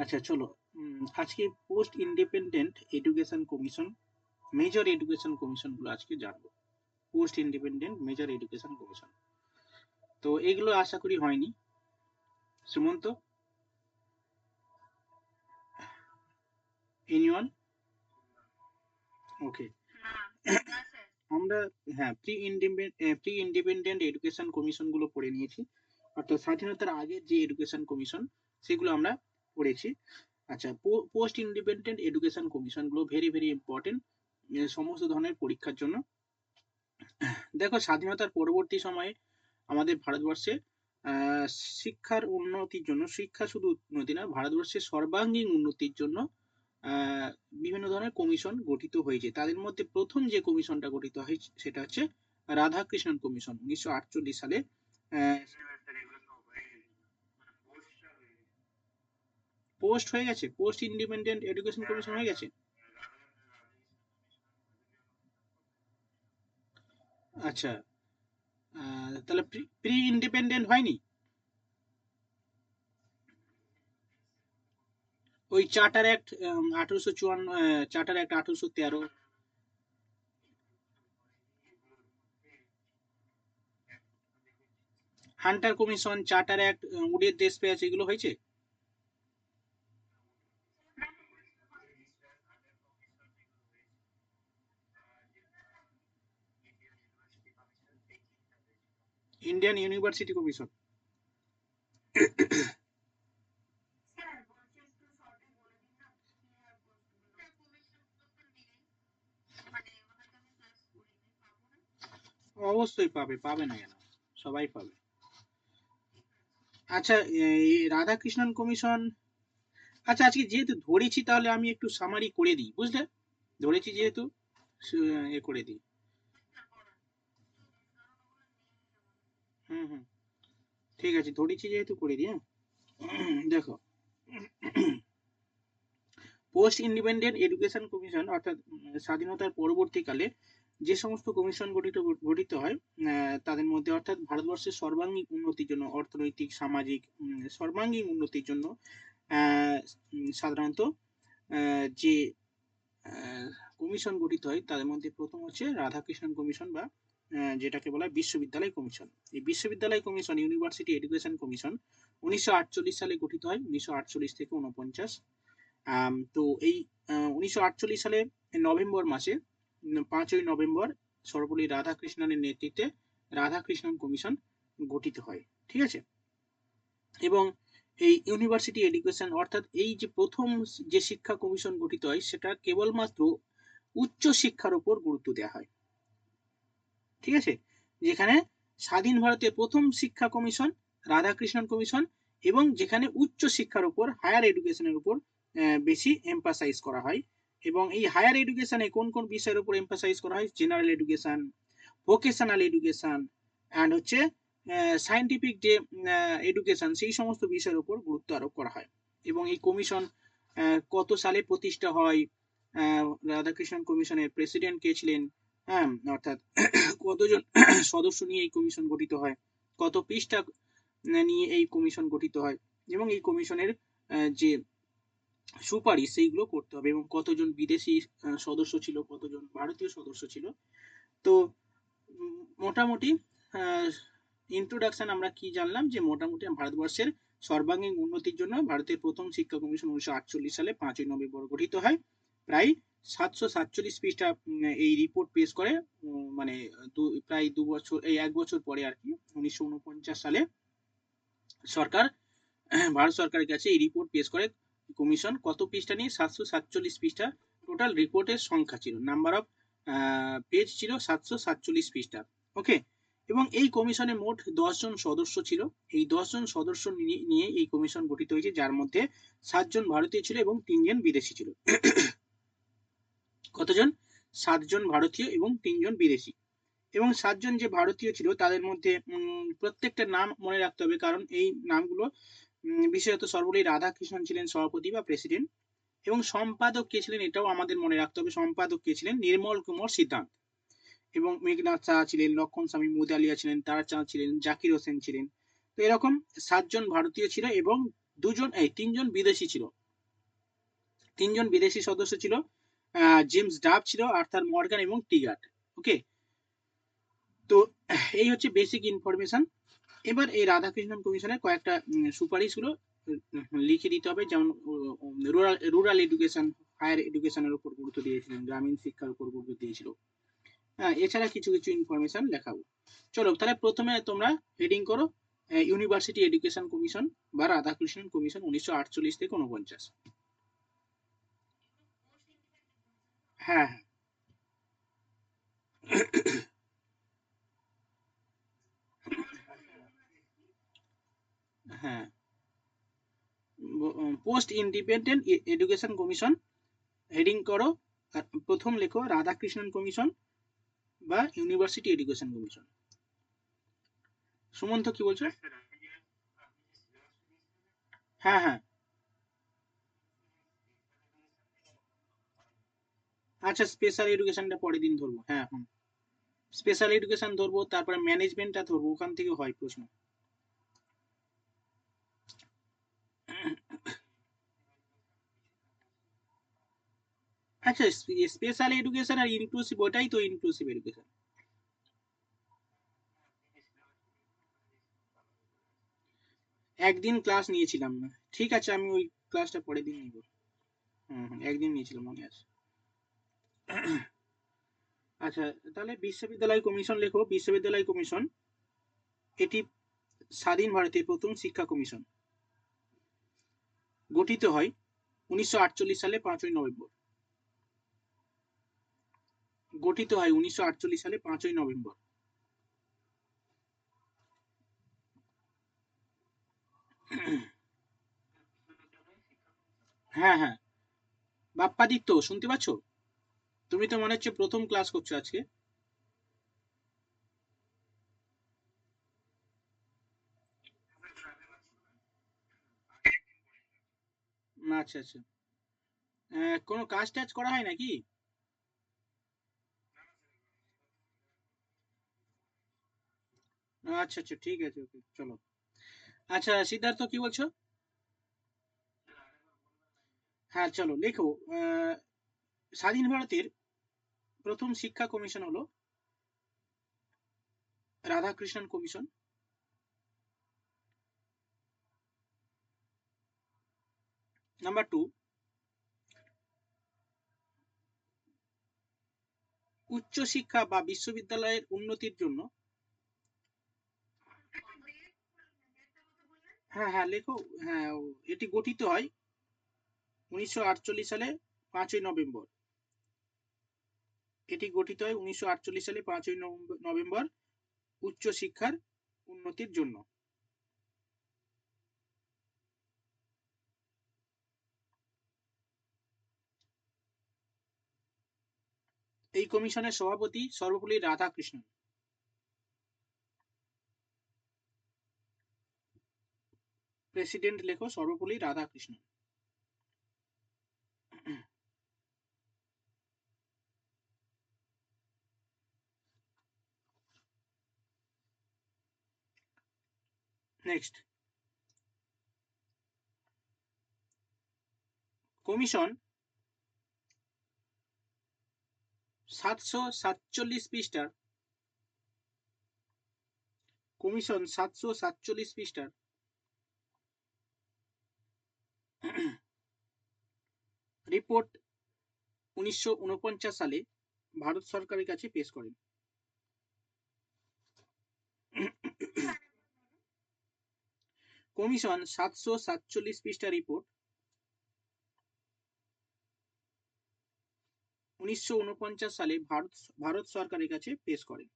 আচ্ছা চলো, আজকে post independent education commission, major education commission গুলো আজকে জানবো। Post independent major education commission, তো এগুলো আশা করি হয়নি। সুমন্ত, এনিওয়ান? ওকে। আমরা, হ্যাঁ, প্রি ইন্ডিপেন্ডেন্ট এডুকেশন কমিশন গুলো পড়ে নিয়েছি, অর্থাৎ স্বাধীনতার আগের যে এডুকেশন কমিশন সেগুলো আমরা পড়েছি। আচ্ছা, পোস্ট ইন্ডিপেন্ডেন্ট এডুকেশন কমিশন গুলো ভেরি ভেরি ইম্পর্টেন্ট সমস্ত ধরনের পরীক্ষার জন্য। দেখো, স্বাধীনতার পরবর্তী সময়ে আমাদের ভারতবর্ষে আহ, শিক্ষার উন্নতির জন্য, শিক্ষা শুধু উন্নতি না, ভারতবর্ষের সর্বাঙ্গীন উন্নতির জন্য আহ, বিভিন্ন ধরনের কমিশন গঠিত হয়েছে। তাদের মধ্যে প্রথম যে কমিশনটা গঠিত হয় সেটা হচ্ছে রাধাকৃষ্ণন কমিশন, 1948 সালে। পোস্ট হয়ে গেছে, পোস্ট ইন্ডিপেন্ডেন্ট এডুকেশন কমিশন হয়ে গেছে। আচ্ছা, তাহলে প্রি ইন্ডিপেন্ডেন্ট হয়নি? ওই charter act 1854, charter act 1813, Hunter commission, charter act, উডের দেশ পেঁয়াজ, এগুলো হয়েছে? Indian university commission. অবশ্যই পাবে, পাবে না কেন, সবাই পাবে। আচ্ছা, এই রাধাকৃষ্ণন কমিশন, আচ্ছা আজকে যেহেতু ধরেছি তাহলে আমি একটু সামারি করে দিই, বুঝলে? ধরেছি যেহেতু, এ করে দিই। হুম হুম, ঠিক আছে, ধরেছি যেহেতু করে দিই, হ্যাঁ। দেখো, পোস্ট ইন্ডিপেন্ডেন্ট এডুকেশন কমিশন অর্থাৎ স্বাধীনতার পরবর্তীকালে যে সমস্ত কমিশন গঠিত হয় তাদের মধ্যে, অর্থাৎ ভারতবর্ষের সর্বাঙ্গীন উন্নতির জন্য, অর্থনৈতিক সামাজিক সর্বাঙ্গীন উন্নতির জন্য সাধারণত যে কমিশন গঠিত হয় তাদের মধ্যে প্রথম হচ্ছে রাধাকৃষ্ণন কমিশন, বা যেটাকে বলা হয় বিশ্ববিদ্যালয় কমিশন। এই বিশ্ববিদ্যালয় কমিশন, ইউনিভার্সিটি এডুকেশন কমিশন, 1948 সালে গঠিত হয়, 1948 থেকে 49। তো এই 1948 সালে নভেম্বর মাসে, 5ই নভেম্বর, সর্বপল্লী রাধাকৃষ্ণনের নেতৃত্বে রাধাকৃষ্ণন কমিশন গঠিত হয়। ঠিক আছে? এবং এই ইউনিভার্সিটি এডুকেশন, অর্থাৎ এই যে প্রথম যে শিক্ষা কমিশন গঠিত হয় সেটা কেবলমাত্র উচ্চ শিক্ষার উপর গুরুত্ব দেওয়া হয়। ঠিক আছে? যেখানে স্বাধীন ভারতের প্রথম শিক্ষা কমিশন রাধাকৃষ্ণন কমিশন, এবং যেখানে উচ্চ শিক্ষার উপর, হায়ার এডুকেশনের উপর বেশি এমফাসাইজ করা হয়। এবং এই হায়ার এডুকেশনে কোন কোন বিষয়ের উপর এমফাসাইজ করা হয়? General education, vocational education, and হচ্ছে সায়েন্টিফিক যে এডুকেশন, সেই সমস্ত বিষয়ের উপর গুরুত্ব আরোপ করা হয়। এবং এই কমিশন কত সালে প্রতিষ্ঠা হয়, রাধাকৃষ্ণন কমিশনের প্রেসিডেন্ট কে ছিলেন, হ্যাঁ, অর্থাৎ কতজন সদস্য নিয়ে এই কমিশন গঠিত হয়, কত পৃষ্ঠা নিয়ে এই কমিশন গঠিত হয়, এবং এই কমিশনের যে সুপারিশ সেইগুলো করতে হবে, এবং কতজন বিদেশি সদস্য ছিল, কতজন ভারতীয় সদস্য ছিল। তো মোটামুটি ইন্ট্রোডাকশন আমরা কি জানলাম, যে মোটামুটি ভারতবর্ষের সর্বাঙ্গীন উন্নতির জন্য ভারতের প্রথম শিক্ষা কমিশন 1948 সালে 5ই নভেম্বর গঠিত হয়। প্রায় 747 পৃষ্ঠা এই রিপোর্ট পেশ করে, মানে প্রায় 2 বছর, এই 1 বছর পরে আর কি, 1949 সালে সরকার, ভারত সরকারের কাছে এই রিপোর্ট পেশ করে। কমিশন কত পৃষ্ঠা নিয়ে? 747 পৃষ্ঠা টোটাল রিপোর্টের সংখ্যা ছিল, নাম্বার অফ পেজ ছিল 747 পৃষ্ঠা। ওকে। এবং এই কমিশনে মোট 10 জন সদস্য ছিল। এই 10 জন সদস্য নিয়ে এই কমিশন গঠিত হয়েছে, যার মধ্যে 7 জন ভারতীয় ছিল এবং 3 জন বিদেশি ছিল। কতজন? 7 জন ভারতীয় এবং 3 জন বিদেশি। এবং 7 জন যে ভারতীয় ছিল তাদের মধ্যে প্রত্যেকটা নাম মনে রাখতে হবে, কারণ এই নামগুলো বিশেষত সর্বপল্লী রাধাকৃষ্ণন ছিলেন সভাপতি বা প্রেসিডেন্ট, এবং সম্পাদক কে ছিলেন এটাও আমাদের মনে রাখতে হবে, সম্পাদক কে ছিলেন নির্মল কুমার সিদ্ধান্ত। এবং মেঘনাথ সাহা ছিলেন, লক্ষণ স্বামী মুদালিয়া ছিলেন, তারাচাঁদ ছিলেন, জাকির হোসেন ছিলেন। তো এরকম 7 জন ভারতীয় ছিল এবং তিনজন বিদেশি ছিল। 3জন বিদেশি সদস্য ছিল, জেমস ডাব ছিল, আর্থার মর্গান এবং টিগার্ট। ওকে, তো এই হচ্ছে বেসিক ইনফরমেশন। এবার এই রাধাকৃষ্ণন কমিশনের কয়েকটা সুপারিশগুলো লিখে দিতে হবে, যেমন রুরাল এডুকেশন, হায়ার এডুকেশনের উপর গুরুত্ব দিয়েছিলেন, গ্রামীণ শিক্ষার উপর গুরুত্ব দিয়েছিল। এছাড়া কিছু কিছু ইনফরমেশন লেখাবো। চলো তাহলে প্রথমে তোমরা হেডিং করো ইউনিভার্সিটি এডুকেশন কমিশন বা রাধাকৃষ্ণন কমিশন 1948 থেকে 49। হ্যাঁ হ্যাঁ, post independent education commission heading করো, আর প্রথম লেখো রাধাকৃষ্ণন কমিশন বা ইউনিভার্সিটি এডুকেশন কমিশন। সুমন্ত কি বলছো? হ্যাঁ হ্যাঁ, আচ্ছা স্পেশাল এডুকেশনটা পরের দিন ধরবো। হ্যাঁ হুম, স্পেশাল এডুকেশন ধরবো, তারপরে ম্যানেজমেন্টটা ধরবো, ওখান থেকে হয় প্রশ্ন। আচ্ছা, স্পেশাল এডুকেশন আর ইনক্লুসিভ, ওটাই তো ইনক্লুসিভ এডুকেশন। একদিন ক্লাস নিয়েছিলাম না, ঠিক আছে আমি ওই ক্লাসটা পরের দিন নিব। একদিন নিয়েছিলাম মনে আছে। আচ্ছা, তাহলে বিশ্ববিদ্যালয় কমিশন লেখো। বিশ্ববিদ্যালয় কমিশন এটি স্বাধীন ভারতের প্রথম শিক্ষা কমিশন, গঠিত হয় 1948 সালে 5ই নভেম্বর। গঠিত হয় 1948 সালে 5ই নভেম্বর। হ্যাঁ হ্যাঁ, বাপ্পাদিত্য শুনতে পাচ্ছ? তুমি তো মনে হচ্ছে প্রথম ক্লাস করছো আজকে। আচ্ছা আচ্ছা, কোনো কাজ টাজ করা হয় নাকি? আচ্ছা আচ্ছা, ঠিক আছে, ওকে চলো। আচ্ছা সিদ্ধার্থ কি বলছো? হ্যাঁ চলো লেখো। আহ, স্বাধীন ভারতের প্রথম শিক্ষা কমিশন হলো রাধাকৃষ্ণন কমিশন। নাম্বার 2, উচ্চশিক্ষা বা বিশ্ববিদ্যালয়ের উন্নতির জন্য। হ্যাঁ হ্যাঁ লেখো। হ্যাঁ, এটি গঠিত হয় 1948 সালে 5ই নভেম্বর। এটি গঠিত হয় 1948 সালে 5ই নভেম্বর উচ্চশিক্ষার উন্নতির জন্য। এই কমিশনের সভাপতি সর্বপল্লী রাধাকৃষ্ণন। প্রেসিডেন্ট লেখো সর্বপল্লী রাধাকৃষ্ণন। নেক্সট, কমিশন 747 পৃষ্ঠার, কমিশন 747 পৃষ্ঠার রিপোর্ট 1949 সালে ভারত সরকারের কাছে পেশ করেন। কমিশন 747 রিপোর্ট 1949 সালে ভারত সরকারের কাছে পেশ করেন।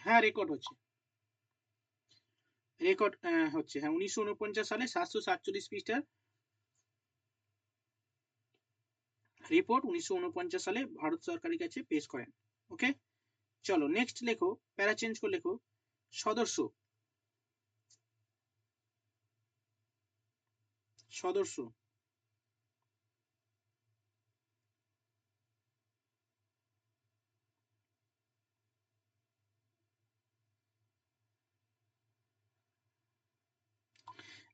হ্যাঁ রেকর্ড হচ্ছে, রেকর্ড হচ্ছে। হ্যাঁ, 1949 সালে 747 পৃষ্ঠার রিপোর্ট 1949 সালে ভারত সরকারের কাছে পেশ করেন। ওকে, চলো নেক্সট লেখো, প্যারা চেঞ্জ করে লেখো সদস্য। সদস্য।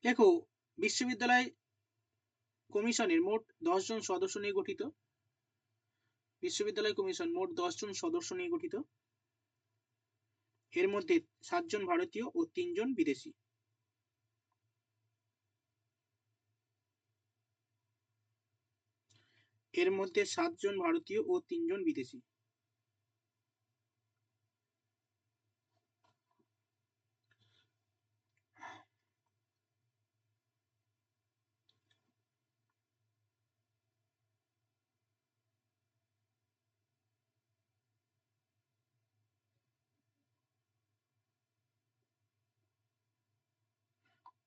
লেখো বিশ্ববিদ্যালয় কমিশনের মোট 10 জন সদস্য নিয়ে গঠিত। বিশ্ববিদ্যালয় কমিশন মোট 10 জন সদস্য নিয়ে গঠিত। এর মধ্যে 7 জন ভারতীয় ও 3 জন বিদেশি। এর মধ্যে 7 জন ভারতীয় ও 3 জন বিদেশি।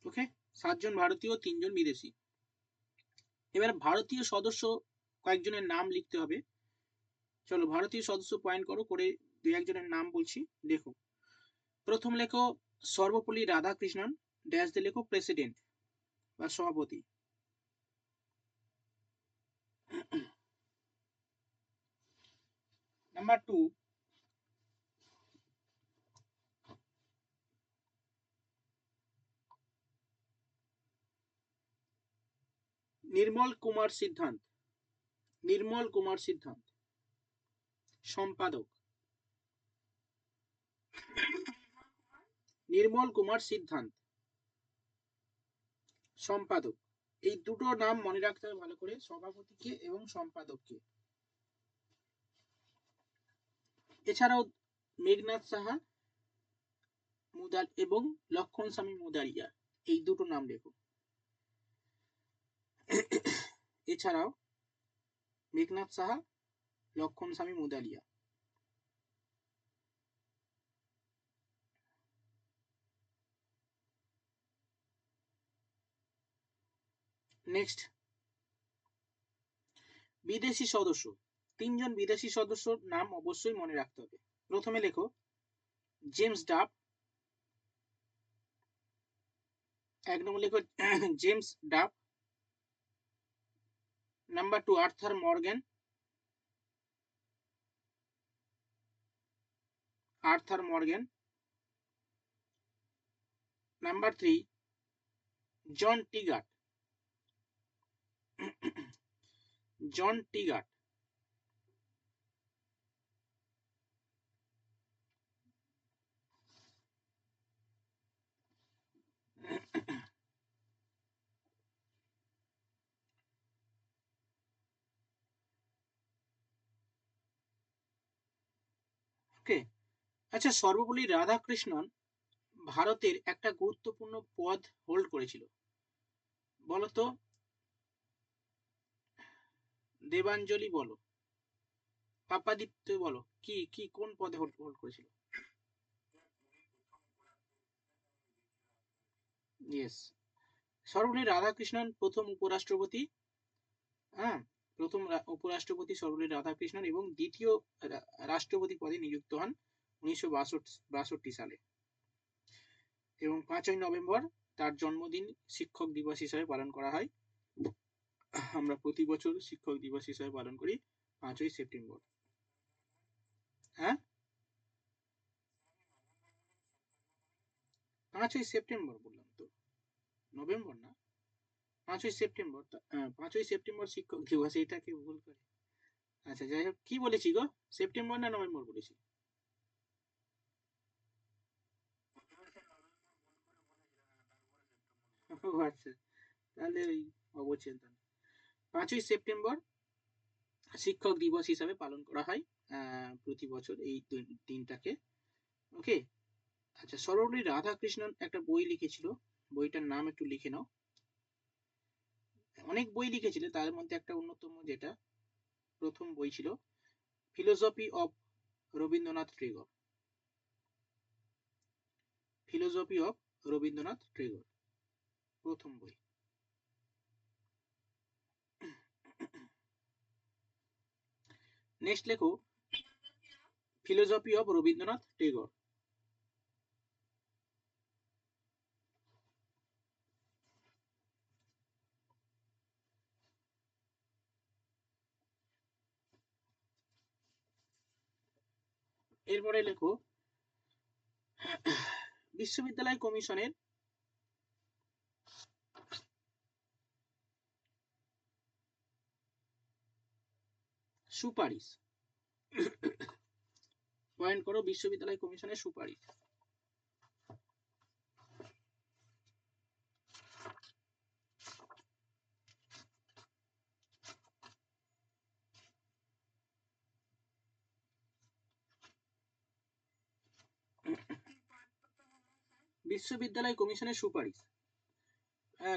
ওকে, 7 জন ভারতীয় 3 জন বিদেশি। এবার ভারতীয় সদস্য কয়েকজনের নাম লিখতে হবে। চলো ভারতীয় সদস্য পয়েন্ট করো, করে দুই একজনের নাম বলছি, লেখো। প্রথম লেখো সর্বপল্লী রাধাকৃষ্ণন, ড্যাশ দিয়ে লেখো প্রেসিডেন্ট বা সভাপতি। নাম্বার 2 নির্মল কুমার সিদ্ধান্ত। নির্মল কুমার সিদ্ধান্ত সম্পাদক। নির্মল কুমার সিদ্ধান্ত সম্পাদক। এই দুটো নাম মনে রাখতে হবে ভালো করে, সভাপতিকে এবং সম্পাদককে। এছাড়াও মেঘনাথ সাহা মুদাল এবং লক্ষণ স্বামী মুদারিয়া, এই দুটো নাম লেখো। এছাড়াও মেঘনাথ সাহা, লক্ষণ স্বামী মুদালিয়া। নেক্সট বিদেশি সদস্য। 3 জন বিদেশি সদস্যর নাম অবশ্যই মনে রাখতে হবে। প্রথমে লেখো জেমস ডাব। 1 নম্বর লেখো জেমস ডাব। Number 2 Arthur Morgan. Arthur Morgan. Number 3 জন টিগার্ট। জন টিগার্ট। ওকে, আচ্ছা সর্বপল্লী রাধাকৃষ্ণন ভারতের একটা গুরুত্বপূর্ণ পদ হোল্ড করেছিল, বলতো? দেবাঞ্জলি বলো, পাপাদিত্য বলো, কি কি কোন পদে হোল্ড করেছিল? ইয়েস, সর্বপল্লী রাধাকৃষ্ণন প্রথম উপরাষ্ট্রপতি। হ্যাঁ, প্রথম উপরাষ্ট্রপতি সর্বপল্লী রাধাকৃষ্ণন এবং দ্বিতীয় রাষ্ট্রপতি পদে নিযুক্ত হন 1962 সালে। এবং 5ই নভেম্বর তার জন্মদিন শিক্ষক দিবস হিসেবে পালন করা হয়। আমরা প্রতি বছর শিক্ষক দিবস হিসেবে পালন করি 5ই সেপ্টেম্বর। হ্যাঁ, 5ই সেপ্টেম্বর বললাম তো, নভেম্বর না। 5ই সেপ্টেম্বর, 5ই সেপ্টেম্বর শিক্ষক দিবস, এটাকে ভুল করে। আচ্ছা যাই হোক, কি বলেছি গো, সেপ্টেম্বর না নভেম্বর বলেছি? ও আচ্ছা, তাহলে ওই অবচেতন। 5ই সেপ্টেম্বর শিক্ষক দিবস হিসাবে পালন করা হয় প্রতি বছর এই দিনটাকে। ওকে, আচ্ছা সর্বপল্লী রাধাকৃষ্ণন একটা বই লিখেছিল, বইটার নাম একটু লিখে নাও। অনেক বই লিখেছিলেন, তার মধ্যে একটা অন্যতম যেটা প্রথম বই ছিল philosophy of Rabindranath Tagore. Philosophy of Rabindranath Tagore প্রথম বই। নেক্সট লেখো ফিলোসফি অফ রবীন্দ্রনাথ টেগোর। এরপরে লেখো বিশ্ববিদ্যালয় কমিশনের সুপারিশ। পয়েন্ট করো বিশ্ববিদ্যালয় কমিশনের সুপারিশ। বিশ্ববিদ্যালয় কমিশনের সুপারিশ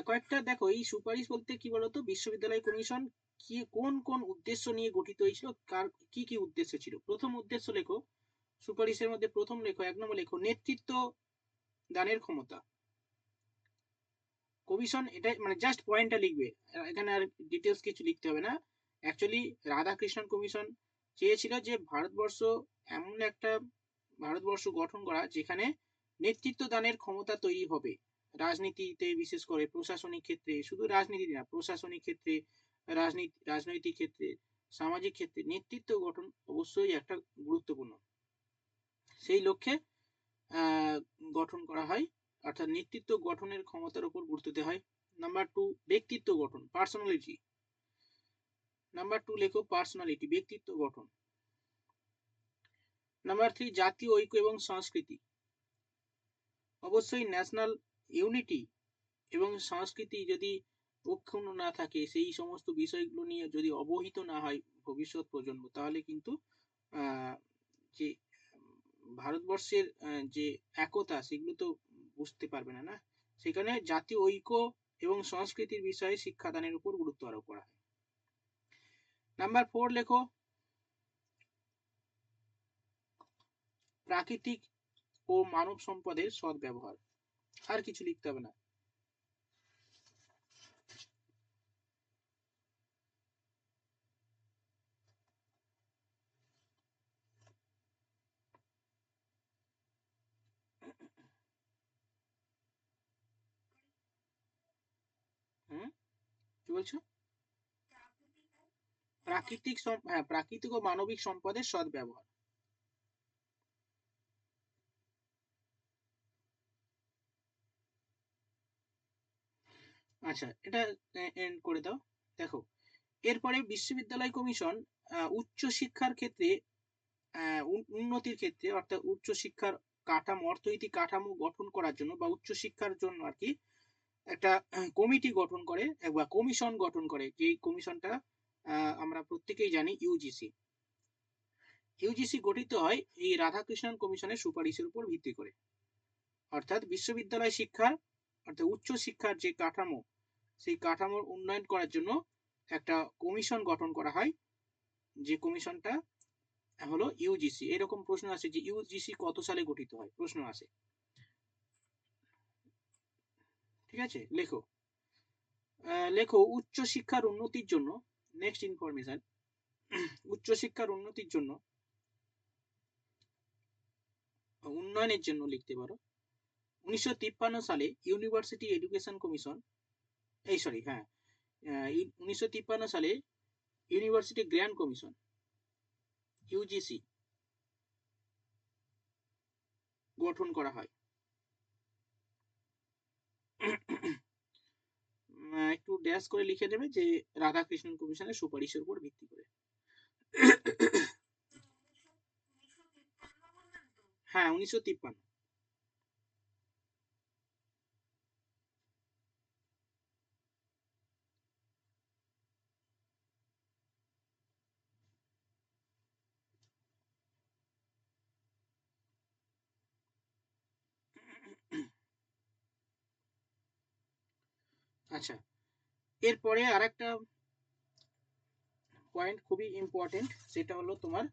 কয়েকটা দেখো, এই সুপারিশ বলতে কি বলতো, বিশ্ববিদ্যালয় কমিশন কি কোন কোন উদ্দেশ্য নিয়ে গঠিত হয়েছিল, কার কি কি উদ্দেশ্য ছিল। প্রথম উদ্দেশ্য লেখো সুপারিশের মধ্যে, প্রথম লেখো 1 নম্বর লেখো নেতৃত্ব দানের ক্ষমতা। কমিশন এটা মানে জাস্ট পয়েন্টটা লিখবে, এখানে আর ডিটেলস কিছু লিখতে হবে না। অ্যাকচুয়ালি রাধাকৃষ্ণন কমিশন চেয়েছিল যে ভারতবর্ষ গঠন করা যেখানে নেতৃত্ব দানের ক্ষমতা তৈরি হবে। রাজনীতিতে বিশেষ করে প্রশাসনিক ক্ষেত্রে, শুধু রাজনীতি না, প্রশাসনিক ক্ষেত্রে, রাজনৈতিক ক্ষেত্রে, সামাজিক ক্ষেত্রে নেতৃত্ব গঠন অবশ্যই একটা গুরুত্বপূর্ণ। সেই লক্ষ্যে গঠন করা হয়, অর্থাৎ নেতৃত্ব গঠনের ক্ষমতার উপর গুরুত্ব দেওয়া হয়। নাম্বার 2 ব্যক্তিত্ব গঠন, পার্সোনালিটি। নাম্বার 2 লেখো পার্সোনালিটি, ব্যক্তিত্ব গঠন। নাম্বার 3 জাতীয় ঐক্য এবং সংস্কৃতি। অবশ্যই ন্যাশনাল ইউনিটি এবং সংস্কৃতি যদি অক্ষুণ্ণ না থাকে, সেই সমস্ত বিষয়গুলো নিয়ে যদি অবহিত না হয় ভবিষ্যৎ প্রজন্ম, তাহলে কিন্তু যে ভারতবর্ষের যে একতা সেগুলো তো বুঝতে পারবে না। না, সেখানে জাতীয় ঐক্য এবং সংস্কৃতির বিষয়ে শিক্ষাদানের উপর গুরুত্ব আরোপ করা হয়। নাম্বার 4 লেখো প্রাকৃতিক ও মানব সম্পদের সদ্ব্যবহার। আর কিছু লিখতে হবে না। কি বলছো? প্রাকৃতিক ও মানবিক সম্পদের সদ্ব্যবহার। আচ্ছা, এটা এন্ড করে দাও। দেখো, এরপরে বিশ্ববিদ্যালয় কমিশন উচ্চ শিক্ষার ক্ষেত্রে উন্নতির ক্ষেত্রে, অর্থাৎ উচ্চ শিক্ষার অর্থনৈতিক কাঠামো গঠন করার জন্য বা উচ্চ শিক্ষার জন্য আর কি একটা কমিটি গঠন করে বা কমিশন গঠন করে। যে কমিশনটা আমরা প্রত্যেকেই জানি ইউজিসি। ইউজিসি গঠিত হয় এই রাধাকৃষ্ণন কমিশনের সুপারিশের উপর ভিত্তি করে। অর্থাৎ বিশ্ববিদ্যালয় শিক্ষার, অর্থাৎ উচ্চ শিক্ষার যে কাঠামো, সেই কাঠামোর উন্নয়ন করার জন্য একটা কমিশন গঠন করা হয়, যে কমিশনটা হলো ইউজিসি। এরকম প্রশ্ন আসে যে ইউজিসি কত সালে গঠিত হয়, প্রশ্ন আসে। ঠিক আছে, লেখো লেখো উচ্চ শিক্ষার উন্নতির জন্য, নেক্সট ইনফরমেশন, উচ্চ শিক্ষার উন্নতির জন্য, উন্নয়নের জন্য লিখতে পারো। 1953 সালে ইউনিভার্সিটি এডুকেশন কমিশন, এই সরি হ্যাঁ 1953 সালে ইউনিভার্সিটি গ্র্যান্ড কমিশন ইউজিসি গঠন করা হয়। একটু ড্যাশ করে লিখে দেবে যে রাধাকৃষ্ণন কমিশনের সুপারিশের উপর ভিত্তি করে। হ্যাঁ 1953। আচ্ছা, এরপরে আরেকটা পয়েন্ট খুবই ইম্পর্টেন্ট, সেটা হলো তোমার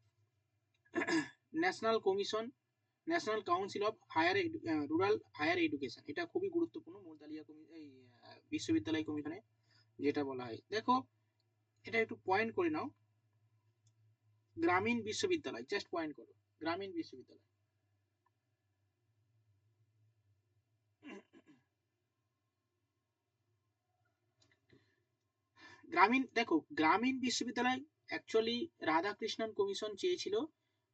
national commission, national council of rural higher education. এটা খুবই গুরুত্বপূর্ণ মুদালিয়া এই বিশ্ববিদ্যালয় কমিশনে যেটা বলা হয়। দেখো, এটা একটু পয়েন্ট করে নাও। গ্রামীণ বিশ্ববিদ্যালয়, জাস্ট পয়েন্ট করো গ্রামীণ বিশ্ববিদ্যালয়। দেখো গ্রামীণ বিশ্ববিদ্যালয় অ্যাকচুয়ালি রাধাকৃষ্ণন কমিশন চেয়েছিল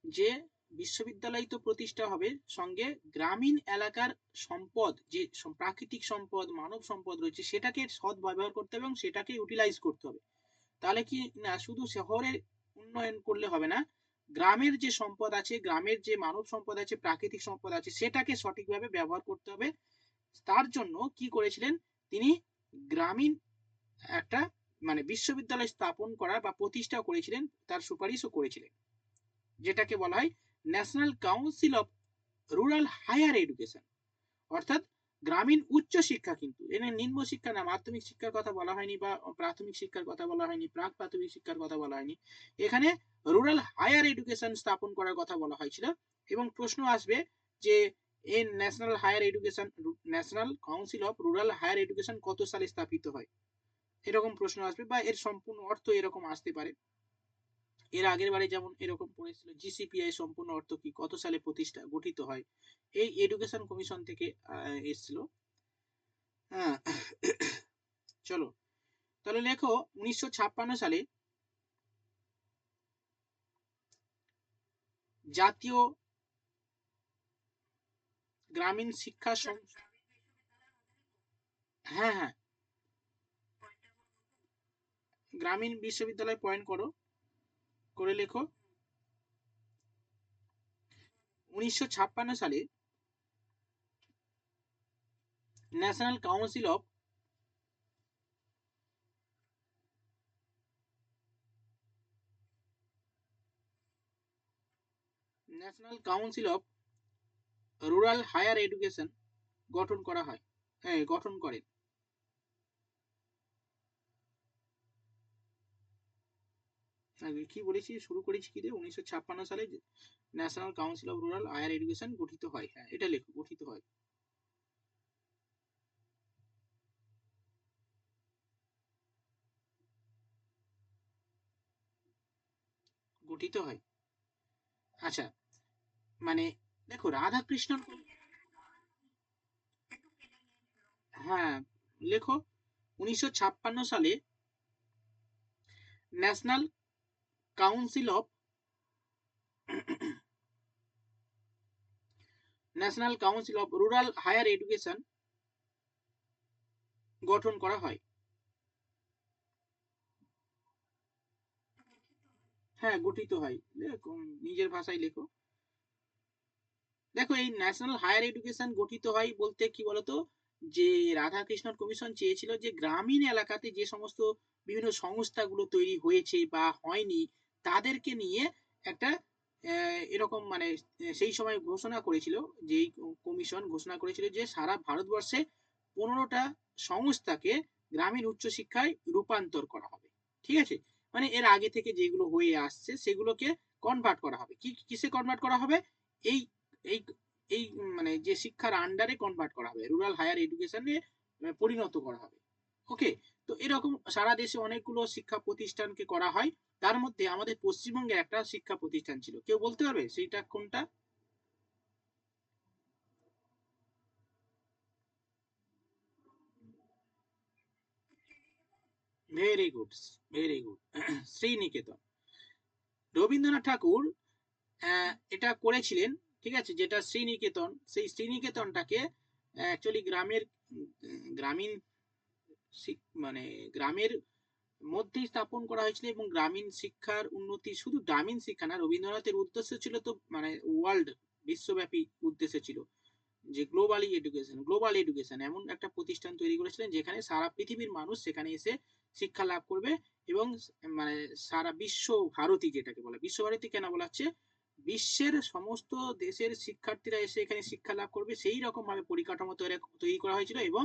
যে বিশ্ববিদ্যালয় তো প্রতিষ্ঠা হবে, সঙ্গে গ্রামীণ এলাকার সম্পদ, যে প্রাকৃতিক সম্পদ, মানব সম্পদ রয়েছে, সেটাকে সৎ ব্যবহার করতে হবে এবং সেটাকে ইউটিলাইজ করতে হবে। তাহলে কি না, শুধু শহরের উন্নয়ন করলে হবে না, গ্রামের যে সম্পদ আছে, গ্রামের যে মানব সম্পদ আছে, প্রাকৃতিক সম্পদ আছে, সেটাকে সঠিকভাবে ব্যবহার করতে হবে। তার জন্য কি করেছিলেন তিনি, গ্রামীণ একটা মানে বিশ্ববিদ্যালয় স্থাপন করা বা প্রতিষ্ঠা করেছিলেন, তার সুপারিশও করেছিলেন, যেটাকে বলা হয় national council of rural higher education, অর্থাৎ গ্রামীণ উচ্চ শিক্ষা। কিন্তু এখানে নিম্ন শিক্ষা না, মাধ্যমিক শিক্ষার কথা বলা হয়নি বা প্রাথমিক শিক্ষার কথা বলা হয়নি, প্রাক প্রাথমিক শিক্ষার কথা বলা হয়নি, এখানে রুরাল হায়ার এডুকেশন স্থাপন করার কথা বলা হয়েছিল। এবং প্রশ্ন আসবে যে এই national higher education, national council of rural higher education কত সালে স্থাপিত হয়, এরকম প্রশ্ন আসবে, বা এর সম্পূর্ণ অর্থ এরকম আসতে পারে। এর আগের বারে যেমন এরকম পড়েছিল, জিসিপিআই সম্পূর্ণ অর্থ কি, কত সালে প্রতিষ্ঠা গঠিত হয়, এই এডুকেশন কমিশন থেকে এসেছিল। হ্যাঁ, চলো তাহলে লেখো 1956 সালে জাতীয় গ্রামীণ শিক্ষা হ্যাঁ হ্যাঁ, গ্রামীণ বিশ্ববিদ্যালয় পয়েন্ট করো, করে লেখো 1956 সালে national council of rural higher education গঠন করা হয়, হ্যাঁ গঠন করেন। কি বলেছি, শুরু করেছি কি দিয়ে, 1956 সালে national council of rural higher education গঠিত হয়, হ্যাঁ এটা লেখো, গঠিত হয়। গঠিত হয়, আচ্ছা। মানে দেখো রাধাকৃষ্ণন, হ্যাঁ লেখো 1956 সালে national council of rural higher education গঠন করা হয়। হ্যাঁ গঠিত হয়, নিজের ভাষায় লেখো। দেখো এই ন্যাশনাল হায়ার এডুকেশন গঠিত হয় বলতে কি বলতো, যে রাধাকৃষ্ণন কমিশন চেয়েছিল যে গ্রামীণ এলাকাতে যে সমস্ত বিভিন্ন সংস্থাগুলো তৈরি হয়েছে বা হয়নি, তাদেরকে নিয়ে একটা এরকম মানে সেই সময় ঘোষণা করেছিল, যে কমিশন ঘোষণা করেছিল যে সারা ভারতবর্ষে 15টা সংস্থাকে গ্রামীণ উচ্চশিক্ষায় রূপান্তর করা হবে। ঠিক আছে, মানে এর আগে থেকে যেগুলো হয়ে আসছে সেগুলোকে কনভার্ট করা হবে, কি কিসে কনভার্ট করা হবে, এই এই এই মানে যে শিক্ষার আন্ডারে কনভার্ট করা হবে, রুরাল হায়ার এডুকেশনে পরিণত করা হবে। ওকে, তো এরকম সারা দেশে অনেকগুলো শিক্ষা প্রতিষ্ঠানকে করা হয়, তার মধ্যে আমাদের পশ্চিমবঙ্গের একটা শিক্ষা প্রতিষ্ঠান ছিল, কেউ বলতে পারবে সেইটা কোনটা? Very good, very good, Sriniketan. Rabindranath Tagore এটা করেছিলেন, ঠিক আছে, যেটা শ্রীনিকেতন, সেই শ্রীনিকেতনটাকে অ্যাকচুয়ালি গ্রামীণ মানে গ্রামের মধ্যেই স্থাপন করা হয়েছিল, এবং গ্রামীণ শিক্ষার উন্নতি, শুধু গ্রামীণ শিক্ষা না, রবীন্দ্রনাথের উদ্দেশ্য ছিল তো মানে ওয়ার্ল্ড, বিশ্বব্যাপী উদ্দেশ্য ছিল যে গ্লোবাল এডুকেশন এমন একটা প্রতিষ্ঠান তৈরি করেছিলেন যেখানে সারা পৃথিবীর মানুষ সেখানে এসে শিক্ষা লাভ করবে। এবং মানে সারা বিশ্ব ভারতী, যেটাকে বলে বিশ্বভারতী কেন বলা হচ্ছে, বিশ্বের সমস্ত দেশের শিক্ষার্থীরা এসে এখানে শিক্ষা লাভ করবে, সেই রকম ভাবে পরিকাঠামো তৈরি করা হয়েছিল। এবং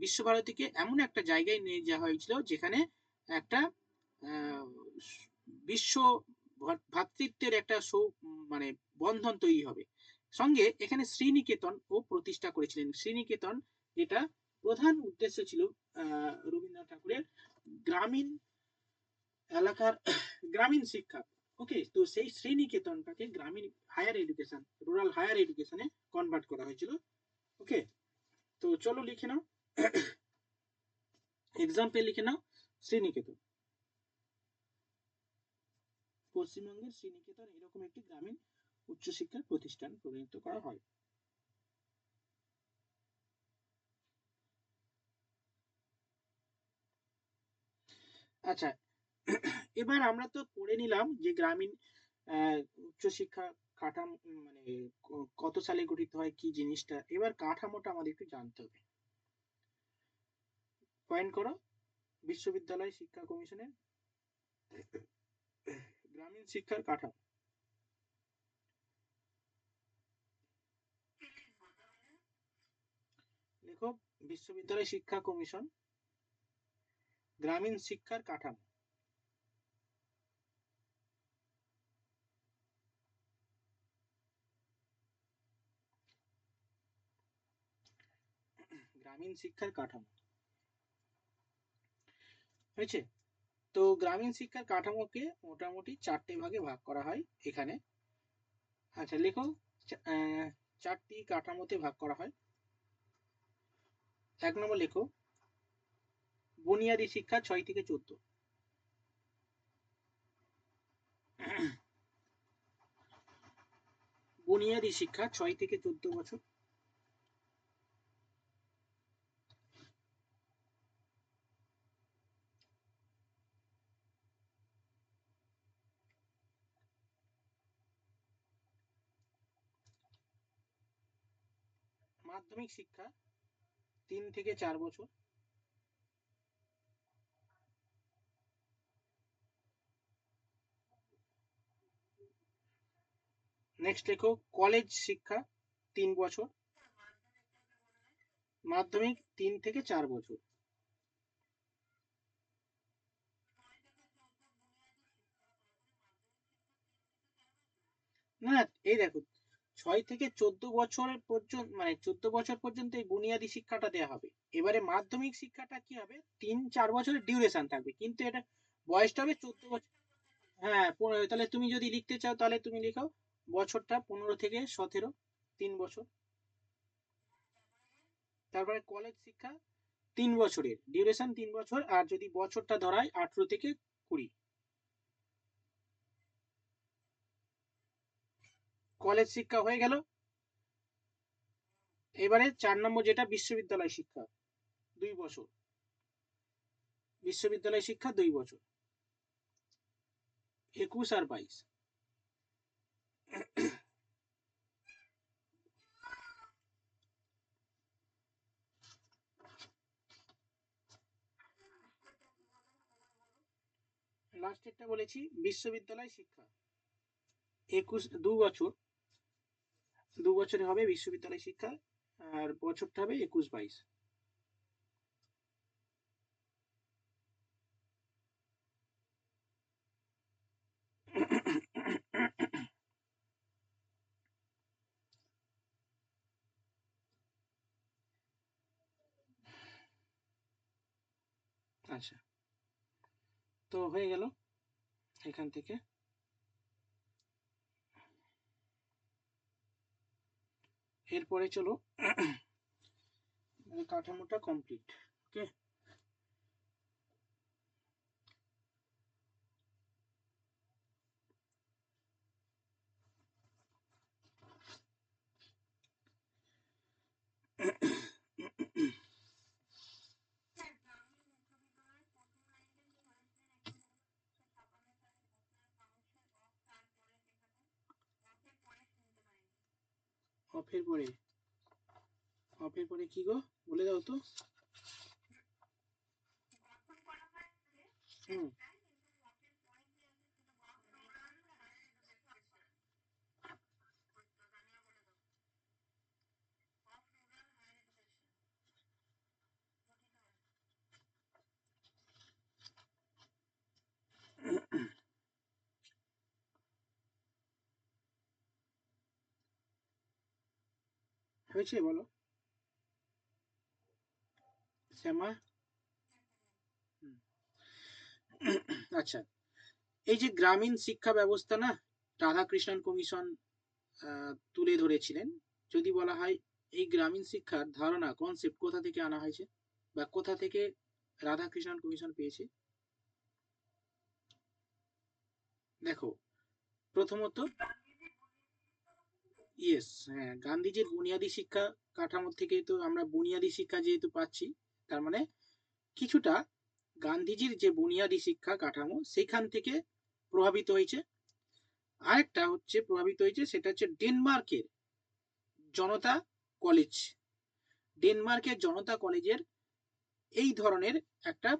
বিশ্বভারতীকে এমন একটা জায়গায় নিয়ে যাওয়া হয়েছিল যেখানে একটা আহ, বিশ্ব ভ্রাতৃত্বের একটা মানে বন্ধন তৈরি হবে। সঙ্গে এখানে শ্রীনিকেতন ও প্রতিষ্ঠা করেছিলেন। শ্রীনিকেতন, যেটা প্রধান উদ্দেশ্য ছিল রবীন্দ্রনাথ ঠাকুরের গ্রামীণ এলাকার গ্রামীণ শিক্ষা। ওকে, তো সেই শ্রীনিকেতনটাকে গ্রামীণ হায়ার এডুকেশন, রুরাল হায়ার এডুকেশনে কনভার্ট করা হয়েছিল। ওকে, তো চলো লিখে নাও, এক্সাম্পল লিখে নাও, শ্রীনিকেতন, পশ্চিমবঙ্গের শ্রীনিকেতন এরকম একটি গ্রামীণ উচ্চশিক্ষার প্রতিষ্ঠান পরিণত করা হয়। আচ্ছা, এবার আমরা তো পড়ে নিলাম যে গ্রামীণ উচ্চশিক্ষা কাঠামো মানে কত সালে গঠিত হয় কি জিনিসটা। এবার কাঠামোটা আমাদের একটু জানতে হবে। পয়েন্ট করো, বিশ্ববিদ্যালয় শিক্ষা কমিশনের গ্রামীণ শিক্ষার কাঠামো। লেখো, বিশ্ববিদ্যালয় শিক্ষা কমিশন গ্রামীণ শিক্ষার কাঠামো। গ্রামীণ শিক্ষার কাঠামো হয়েছে। তো গ্রামীণ শিক্ষার কাঠামোকে মোটামুটি 4টে ভাগে ভাগ করা হয় এখানে। আচ্ছা লেখো, 4টি কাঠামোতে ভাগ করা হয়। 1 নম্বর লেখো, বুনিয়াদী শিক্ষা 6 থেকে 14। বুনিয়াদী শিক্ষা 6 থেকে 14 বছর। মাধ্যমিক শিক্ষা 3 থেকে 4 বছর। নেক্সট লেখো, কলেজ শিক্ষা 3 বছর। মাধ্যমিক 3 থেকে 4 বছর। না, এই দেখো, 6 থেকে 14 বছরের পর্যন্ত মানে 14 বছর পর্যন্ত এই বুনিয়াদী শিক্ষাটা দেওয়া হবে। এবারে মাধ্যমিক শিক্ষাটা কি হবে, 3-4 বছরের ডিউরেশন থাকবে, কিন্তু এটা বয়সটা হবে 14 বছর। হ্যাঁ, তাহলে তুমি যদি লিখতে চাও তাহলে তুমি লিখো বছরটা 15 থেকে 17, 3 বছর। তারপরে কলেজ শিক্ষা 3 বছরের ডিউরেশন, 3 বছর, আর যদি বছরটা ধরায় 18 থেকে 20। কলেজ শিক্ষা হয়ে গেল। এবারে 4 নম্বর যেটা বিশ্ববিদ্যালয় শিক্ষা, 2 বছর। বিশ্ববিদ্যালয় শিক্ষা 2 বছর, 21 আর 22। লাস্টেরটা বলেছি বিশ্ববিদ্যালয় শিক্ষা 2 বছর। 2 বছরে হবে বিশ্ববিদ্যালয় শিক্ষা, আর বছরটা হবে 21-22। আচ্ছা, তো হয়ে গেল এখান থেকে। এরপরে চলো, কাঠামোটা কমপ্লিট। ওকে, অফের পরে, অফের পরে কি গো, বলে দাও তো। হুম, হয়েছে বলো শ্যামা। হুম, আচ্ছা, এই যে গ্রামীণ শিক্ষা ব্যবস্থা না, রাধাকৃষ্ণন কমিশন তুলে ধরেছিলেন। যদি বলা হয় এই গ্রামীণ শিক্ষার ধারণা কনসেপ্ট কোথা থেকে আনা হয়েছে বা কোথা থেকে রাধাকৃষ্ণন কমিশন পেয়েছে? দেখো, প্রথমত ইয়েস, হ্যাঁ, গান্ধীজির বুনিয়াদী শিক্ষা কাঠামো থেকে তো আমরা বুনিয়াদী শিক্ষা যেহেতু পাচ্ছি, তার মানে কিছুটা গান্ধীজির যে বুনিয়াদী শিক্ষা কাঠামো সেখান থেকে প্রভাবিত হয়েছে। আরেকটা হচ্ছে প্রভাবিত হয়েছে, সেটা হচ্ছে ডেনমার্কের জনতা কলেজ। ডেনমার্কের জনতা কলেজের এই ধরনের একটা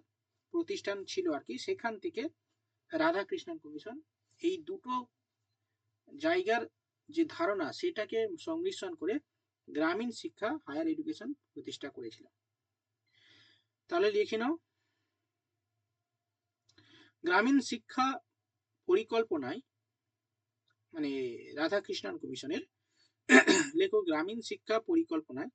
প্রতিষ্ঠান ছিল আর কি, সেখান থেকে রাধাকৃষ্ণন কমিশন এই দুটো জায়গার যে ধারণা সেটাকে সংমিশ্রণ করে গ্রামীণ শিক্ষা হায়ার এডুকেশন প্রতিষ্ঠা করেছিল। তাহলে লিখে নাও, গ্রামীণ শিক্ষা পরিকল্পনায় মানে রাধাকৃষ্ণন কমিশনের লেখো, গ্রামীণ শিক্ষা পরিকল্পনায়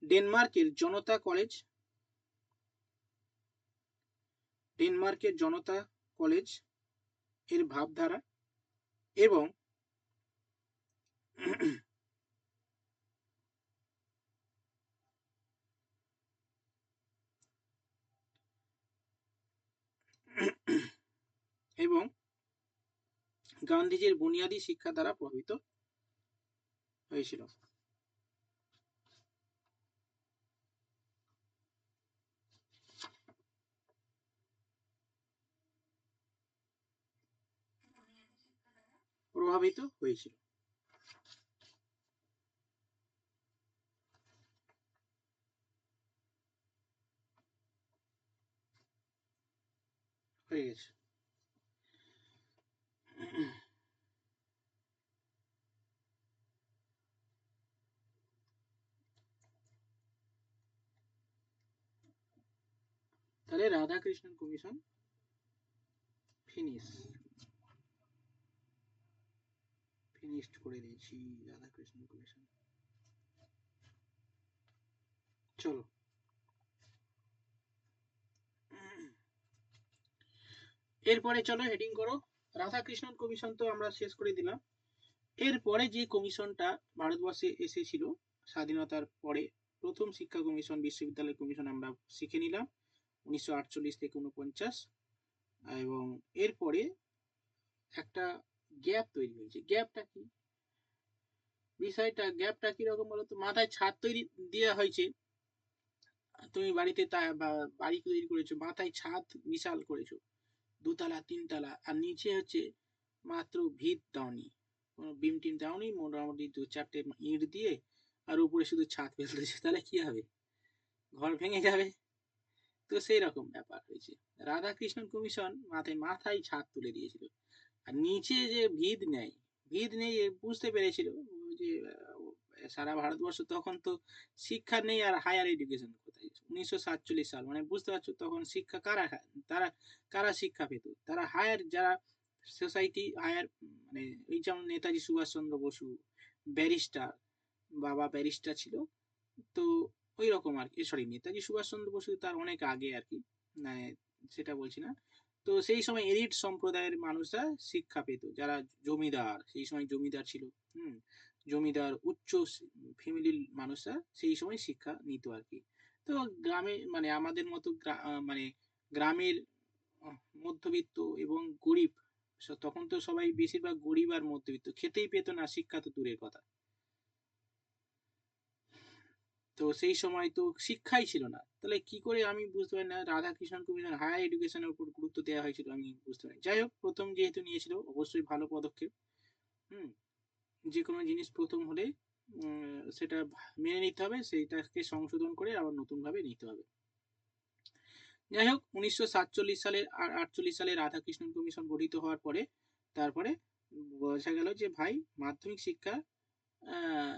ডেনমার্কের জনতা কলেজ, ডেনমার্কের জনতা কলেজ এর ভাবধারা এবং এবং গান্ধীজির বুনিয়াদী শিক্ষা দ্বারা প্রভাবিত হয়েছিল। প্রভাবিত হয়েছিল। হয়ে গেছে। তাহলে রাধাকৃষ্ণন কমিশন ফিনিশড করে দিয়েছি রাধাকৃষ্ণন কমিশন। চলো, এরপরে চলো হেডিং করো, রাধাকৃষ্ণন কমিশন তো আমরা শেষ করে দিলাম। এরপরে যে কমিশনটা ভারতবর্ষে এসেছিল স্বাধীনতার পরে, প্রথম শিক্ষা কমিশন বিশ্ববিদ্যালয় কমিশন আমরা শিখে নিলাম 1948 থেকে 49। এবং এরপরে একটা গ্যাপ তৈরি হয়েছে। গ্যাপটা কি, বিষয়টা গ্যাপটা কিরকম বলতো, মাথায় ছাদ তৈরি দেওয়া হয়েছে, তুমি বাড়িতে বাড়ি তৈরি করেছো, মাথায় ছাদ বিশাল করেছো, দুতলা তিনতলা, আর নিচে হচ্ছে মাত্র ভিত দাওনি, কোনো বিম টিম দাওনি, মোটামুটি দু চারটে ইট দিয়ে, আর উপরে শুধু ছাদ ফেলতেছে, তাহলে কি হবে, ঘর ভেঙে যাবে। তো সেই রকম ব্যাপার হয়েছে। রাধাকৃষ্ণন কমিশন মাথায় মাথায় ছাদ তুলে দিয়েছিল, আর নিচে যে ভিত নেই, ভিত নেই বুঝতে পেরেছিল যে সারা ভারতবর্ষ তখন তো শিক্ষা নেই, আর হায়ার এডুকেশন কোথায়, 1947 সাল, মানে বুঝতে পারছো তখন শিক্ষা কারা তারা কারা শিক্ষা পেত, তারা হায়ার যারা সোসাইটি হায়ার, মানে এই যেমন নেতাজি সুভাষচন্দ্র বসু ব্যারিস্টার, বাবা ব্যারিস্টার ছিল, তো ওই রকম আর কি, সরি নেতাজি সুভাষচন্দ্র বসু তার অনেক আগে আর কি, মানে সেটা বলছি না। তো সেই সময় এলিট সম্প্রদায়ের মানুষরা শিক্ষা পেত, যারা জমিদার, সেই সময় জমিদার ছিল, হুম, জমিদার উচ্চ ফ্যামিলির মানুষরা সেই সময় শিক্ষা নিত আর কি। তো গ্রামে মানে আমাদের মতো মানে গ্রামের মধ্যবিত্ত এবং গরিব, তখন তো সবাই বেশিরভাগ গরিব আর মধ্যবিত্ত, খেতেই পেত না, শিক্ষা তো দূরের কথা। তো সেই সময় তো শিক্ষাই ছিল না, তাহলে কি করে, আমি বুঝতে পারি না রাধাকৃষ্ণন কমিশন হায়ার এডুকেশনের উপর গুরুত্ব দেওয়া হয়েছিল, আমি বুঝতে পারি। যাই হোক, প্রথম যেহেতু নিয়েছিল অবশ্যই ভালো পদক্ষেপ। হুম, যে কোনো জিনিস প্রথম হলে সেটা মেনে নিতে হবে, সেইটাকে সংশোধন করে আবার নতুন ভাবে নিতে হবে। যাই হোক, 1947 সালের আর 48 সালে রাধাকৃষ্ণন কমিশন গঠিত হওয়ার পরে তারপরে বোঝা গেল যে ভাই মাধ্যমিক শিক্ষা, আহ,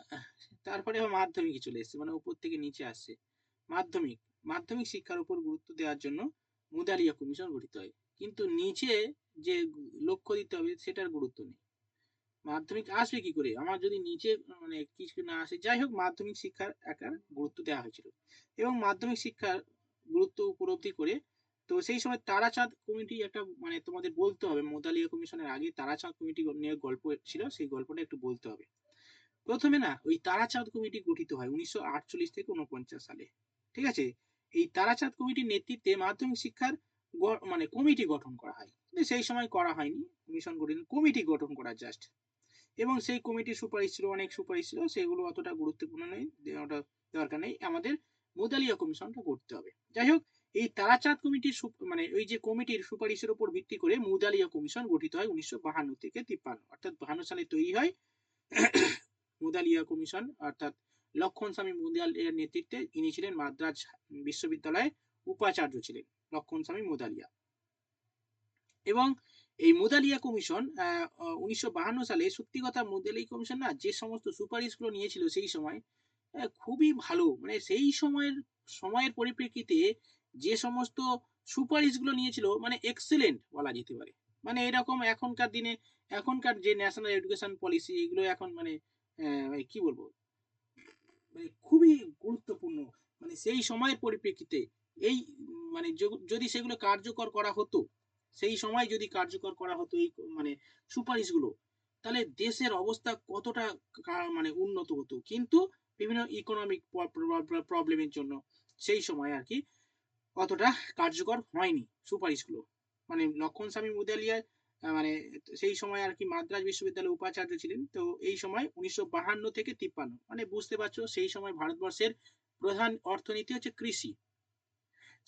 তারপরে আবার মাধ্যমিকই চলে এসছে, মানে উপর থেকে নিচে আসছে। মাধ্যমিক মাধ্যমিক শিক্ষার উপর গুরুত্ব দেওয়ার জন্য মুদালিয়া কমিশন গঠিত হয়, কিন্তু নিচে যে লক্ষ্য দিতে হবে সেটার গুরুত্ব নেই। মাধ্যমিক আসবে কি করে আমার যদি নিচে মানে কিছু না আসে। যাই হোক, মাধ্যমিক শিক্ষার একটা গুরুত্ব দেওয়া হয়েছিল, এবং মাধ্যমিক শিক্ষার গুরুত্ব উপলব্ধি করে, তো সেই সময় তারাচাঁদ কমিটি একটা, মানে তোমাদের বলতে হবে মোদালিয়া কমিশনের আগে তারাচাঁদ কমিটি নিয়ে গল্প ছিল, সেই গল্পটা একটু বলতে হবে। প্রথমে না ওই তারাচাঁদ কমিটি গঠিত হয় 1948 থেকে 49 সালে, ঠিক আছে। এই তারাচাঁদ কমিটির নেতৃত্বে মাধ্যমিক শিক্ষার মানে কমিটি গঠন করা হয়, কিন্তু সেই সময় করা হয়নি, কমিশন গঠন, কমিটি গঠন করা জাস্ট। এবং সেই কমিটির সুপারিশ ছিল, অনেক সুপারিশ ছিল, সেগুলো অতটা গুরুত্বপূর্ণ নেই, ওটা দরকার নেই, আমাদের মুদালিয়া কমিশনটা করতে হবে। যাই হোক, এই তারাচাঁদ কমিটির মানে ওই যে কমিটির সুপারিশের উপর ভিত্তি করে মুদালিয়া কমিশন গঠিত হয় 1952 থেকে 53, অর্থাৎ 52 সালে তৈরি হয় মুদালিয়া কমিশন, অর্থাৎ লক্ষণ স্বামী মুদালিয়ার নেতৃত্বে। ইনি ছিলেন মাদ্রাজ বিশ্ববিদ্যালয়ের উপাচার্য ছিলেন লক্ষণ স্বামী মুদালিয়া। এবং এই মুদালিয়া কমিশন 1952 সালে, সত্যি কথা মুদালিয়া কমিশন না যে সমস্ত সুপারিশগুলো নিয়েছিল সেই সময় খুবই ভালো, মানে সেই সময়ের পরিপ্রেক্ষিতে যে সমস্ত সুপারিশগুলো নিয়েছিল মানে এক্সেলেন্ট বলা যেতে পারে। মানে এরকম এখনকার দিনে, এখনকার যে ন্যাশনাল এডুকেশন পলিসি এগুলো এখন মানে কি বলবো, মানে খুবই গুরুত্বপূর্ণ। মানে সেই সময়ের পরিপ্রেক্ষিতে এই মানে যদি সেগুলো কার্যকর করা হতো, সেই সময় যদি কার্যকর করা হতো এই মানে সুপারিশগুলো, তাহলে দেশের অবস্থা কতটা মানে উন্নত হতো। কিন্তু বিভিন্ন ইকোনমিক প্রবলেমের জন্য সেই সময় আর কি অতটা কার্যকর হয়নি সুপারিশগুলো। মানে লক্ষণ স্বামী মুদালিয়া মানে সেই সময় আর কি মাদ্রাজ বিশ্ববিদ্যালয়ের উপাচার্য ছিলেন। তো এই সময় 1952 থেকে 53, মানে বুঝতে পারছো সেই সময় ভারতবর্ষের প্রধান অর্থনীতি হচ্ছে কৃষি।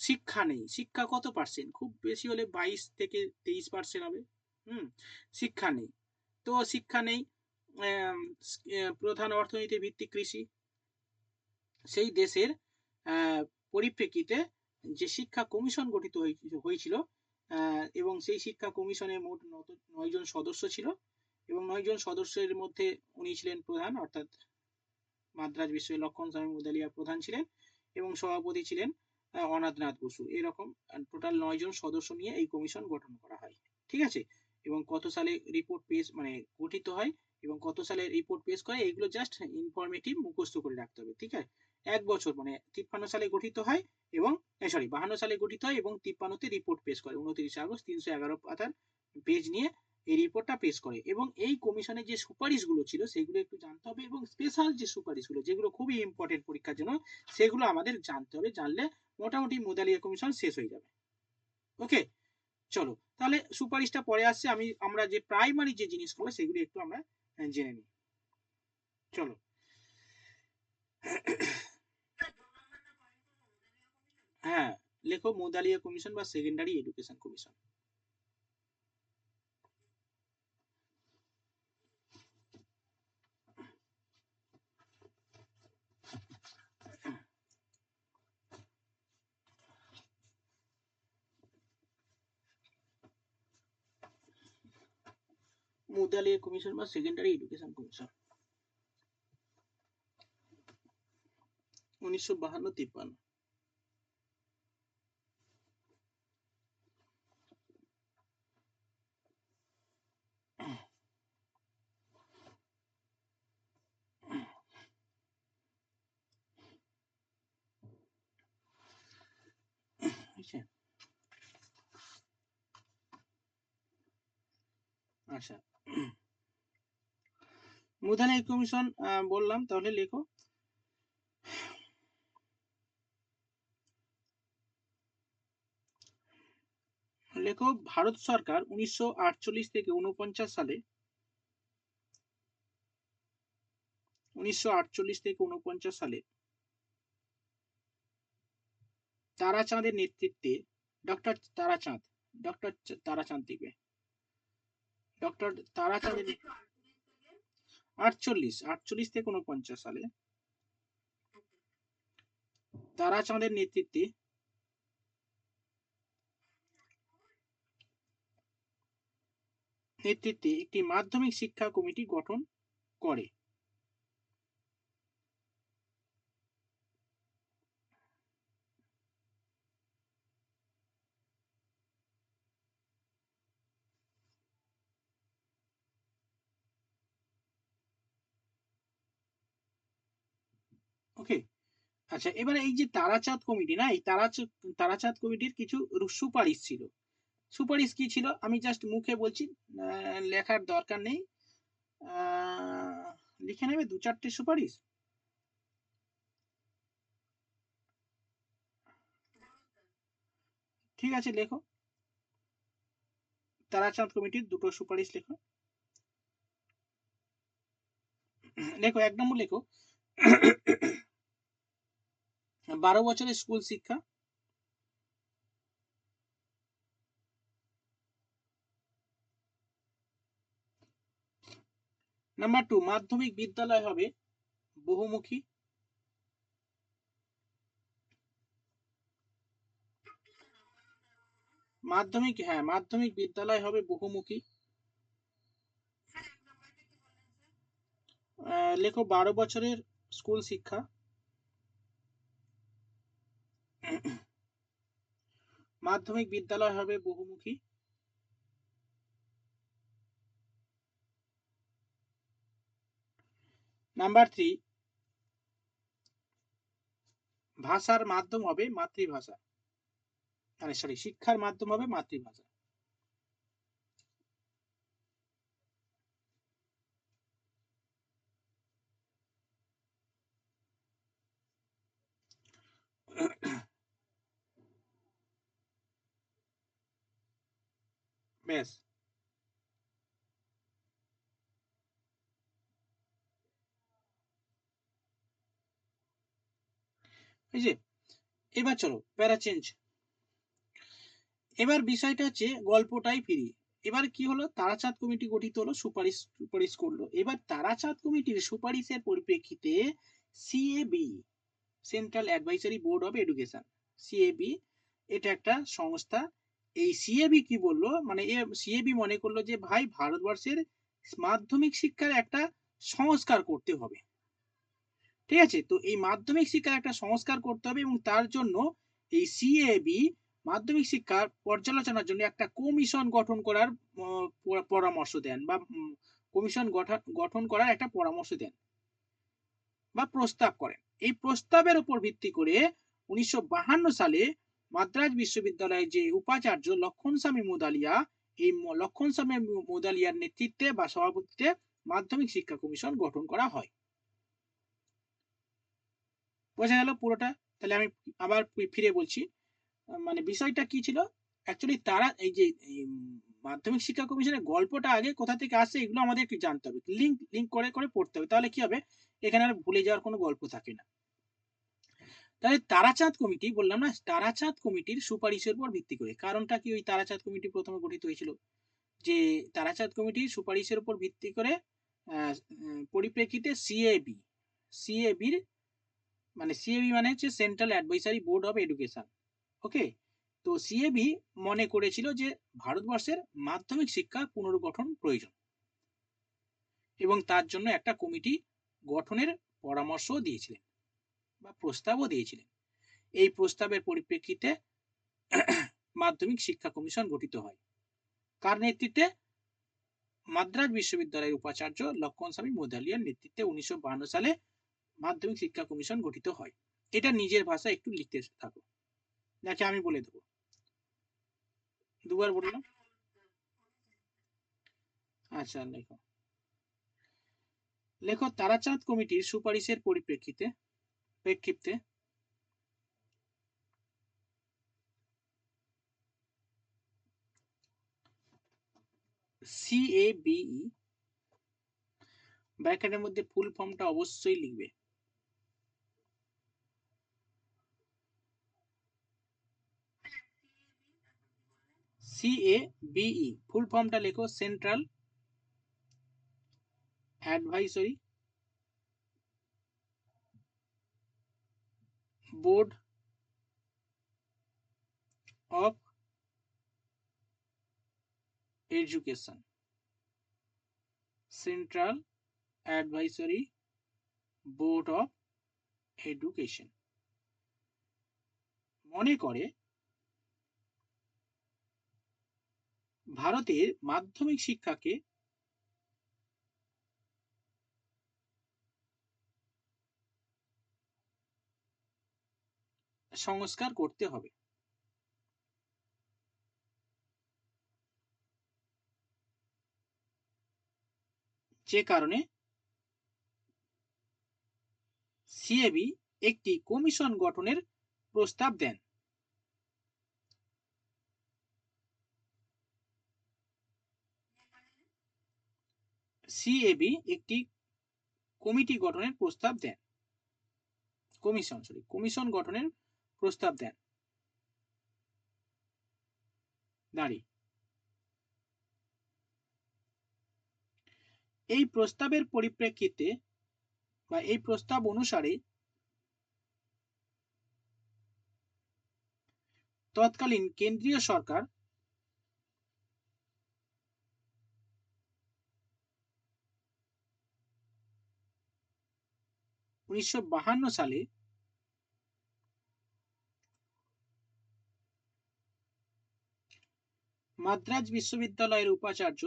শিক্ষা নেই, শিক্ষা কত পার্সেন্ট, খুব বেশি হলে 22 থেকে 23% হবে। শিক্ষা নেই, তো শিক্ষা নেই, প্রধান অর্থনীতি ভিত্তিক কৃষি। সেই দেশের পরিপ্রেক্ষিতে যে শিক্ষা কমিশন গঠিত হয়েছিল, এবং সেই শিক্ষা কমিশনে মোট 9 জন সদস্য ছিল, এবং 9 জন সদস্যের মধ্যে উনি ছিলেন প্রধান, অর্থাৎ মাদ্রাজ বিশ্ববিদ্যালয়ের লক্ষণ স্বামী মুদালিয়া প্রধান ছিলেন, এবং সভাপতি ছিলেন অনাথনাথ বসু। এরকম টোটাল 9 জন সদস্য নিয়ে এই কমিশন গঠন করা হয়। ঠিক আছে, এবং কত সালে রিপোর্ট পেশ মানে গঠিত হয় এবং কত সালে রিপোর্ট পেশ করে, এগুলো জাস্ট ইনফরমেটিভ মুখস্থ করে রাখতে হবে। ঠিক আছে, 1 বছর মানে 53 সালে গঠিত হয়, এবং 52 সালে গঠিত হয়, এবং 53 রিপোর্ট পেশ করে 29 আগস্ট, 311 পাতার পেজ নিয়ে এই রিপোর্টটা পেশ করে। এবং এই কমিশনের যে সুপারিশগুলো ছিল সেগুলো একটু জানতে হবে, এবং স্পেশাল যে সুপারিশগুলো যেগুলো খুবই ইম্পর্টেন্ট পরীক্ষার জন্য, সেগুলো আমাদের জানতে হবে। জানলে মোটামুটি মুদালিয়া কমিশন শেষ হয়ে যাবে। ওকে, চলো তাহলে সুপারিশটা পরে আসছে, আমরা যে প্রাইমারি যে জিনিসগুলো সেগুলো একটু আমরা জেনে নিই। চলো, হ্যাঁ, লেখো মুদালিয়া কমিশন বা secondary education commission. Mudaliar commission বা সেকেন্ডারি এডুকেশন কমিশন 1952-53। আচ্ছা, মুদালিয়া কমিশন বললাম, তাহলে লেখো লেখো ভারত সরকার 1948 থেকে 49 সালে, 1948 থেকে 49 সালে তারাচাঁদের নেতৃত্বে, ডক্টর তারাচাঁদ, ডক্টর তারাচাঁদ দিবে, ডক্টর তারাচাঁদের 48 থেকে 49 সালে তারাচাঁদের নেতৃত্বে একটি মাধ্যমিক শিক্ষা কমিটি গঠন করে। ওকে, আচ্ছা, এবারে এই যে তারাচাঁদ কমিটি না, এই তারাচাঁদ কমিটির কিছু সুপারিশ ছিল। সুপারিশ কি ছিল আমি জাস্ট মুখে বলছি, লেখার দরকার নেই, লিখে নেবে 2-4টে সুপারিশ। ঠিক আছে, লেখো। তারাচাঁদ কমিটির দুটো সুপারিশ লেখো। লেখো 1 নম্বর লেখো 12 বছরের স্কুল শিক্ষা। নাম্বার 2, মাধ্যমিক বিদ্যালয় হবে বহুমুখী। মাধ্যমিক বিদ্যালয় হবে বহুমুখী। লেখো 12 বছরের স্কুল শিক্ষা। মাধ্যমিক বিদ্যালয় হবে বহুমুখী। নাম্বার 3, ভাষার মাধ্যম হবে মাতৃভাষা, শিক্ষার মাধ্যম হবে মাতৃভাষা। বেশ, এই যে এবার চলো প্যারা চেঞ্জ। এবার বিষয়টা হচ্ছে গল্পটাই ফিরি। এবার কি হলো, তারাচাঁদ কমিটি গঠিত হলো, সুপারিশ করলো। এবার তারাচাঁদ কমিটির সুপারিশের পরিপ্রেক্ষিতে CAB, central advisory board of education, CAB, এটা একটা সংস্থা। এই সিএবি কি বললো, মানে সিএবি মনে করলো যে ভাই ভারতবর্ষের মাধ্যমিক শিক্ষার একটা সংস্কার করতে হবে। ঠিক আছে, তো এই মাধ্যমিক শিক্ষার একটা সংস্কার করতে হবে এবং তার জন্য এই সিএবি মাধ্যমিক শিক্ষার পর্যালোচনার জন্য একটা কমিশন গঠন করার পরামর্শ দেন, বা কমিশন গঠন করার একটা পরামর্শ দেন বা প্রস্তাব করেন। এই প্রস্তাবের উপর ভিত্তি করে 1952 সালে মাদ্রাজ বিশ্ববিদ্যালয়ের যে উপাচার্য লক্ষণস্বামী মুদালিয়া, এই লক্ষণস্বামী মুদালিয়ার নেতৃত্বে বা সভাপতিত্বে মাধ্যমিক শিক্ষা কমিশন গঠন করা হয়। বোঝা গেল পুরোটা? তাহলে আমি আবার ফিরে বলছি, মানে বিষয়টা কি ছিল অ্যাকচুয়ালি, তারা এই যে মাধ্যমিক শিক্ষা কমিশনের গল্পটা আগে কোথা থেকে আসছে এগুলো আমাদের একটু জানতে হবে, লিঙ্ক করে করে পড়তে হবে, তাহলে কি হবে এখানে আর ভুলে যাওয়ার কোনো গল্প থাকে না। তাহলে তারাচাঁদ কমিটি বললাম না, তারাচাঁদ কমিটির সুপারিশের উপর ভিত্তি করে, কারণটা কি, ওই তারাচাঁদ কমিটি প্রথমে গঠিত হয়েছিল যে তারাচাঁদ কমিটির সুপারিশের উপর ভিত্তি করে পরিপ্রেক্ষিতে সিএবির মানে সিএবি মানে হচ্ছে central advisory board of education, okay. তো সিএবি মনে করেছিল যে ভারতবর্ষের মাধ্যমিক শিক্ষা পুনর্গঠন প্রয়োজন এবং তার জন্য একটা কমিটি গঠনের পরামর্শ দিয়েছিলেন বা প্রস্তাবও দিয়েছিলেন। এই প্রস্তাবের পরিপ্রেক্ষিতে মাধ্যমিক শিক্ষা কমিশন গঠিত হয়। কার নেতৃত্বে? মাদ্রাজ বিশ্ববিদ্যালয়ের উপাচার্য লক্ষণস্বামী মুদালিয়ার নেতৃত্বে 1952 সালে মাধ্যমিক শিক্ষা কমিশন গঠিত হয়। এটা নিজের ভাষায় একটু লিখতে থাকো, নাকি আমি বলে দেবো? দুবার বললাম, আচ্ছা লেখো। লেখো তারাচাঁদ কমিটির সুপারিশের প্রেক্ষিতে সিএবিই, ব্র্যাকেটের মধ্যে ফুল ফর্মটা অবশ্যই লিখবে, সিএবিই ফুল ফর্মটা লেখো, central advisory board of education, central advisory board of education মনে করে ভারতের মাধ্যমিক শিক্ষাকে সংস্কার করতে হবে। যে কারণে সিএবি একটি কমিশন গঠনের প্রস্তাব দেন। সিএবি একটি কমিটি গঠনের প্রস্তাব দেন, কমিশন গঠনের প্রস্তাব দেন। দাঁড়ি এই প্রস্তাবের পরিপ্রেক্ষিতে বা এই প্রস্তাব অনুসারে তৎকালীন কেন্দ্রীয় সরকার উনিশশো সালে মাদ্রাজ বিশ্ববিদ্যালয়ের উপাচার্য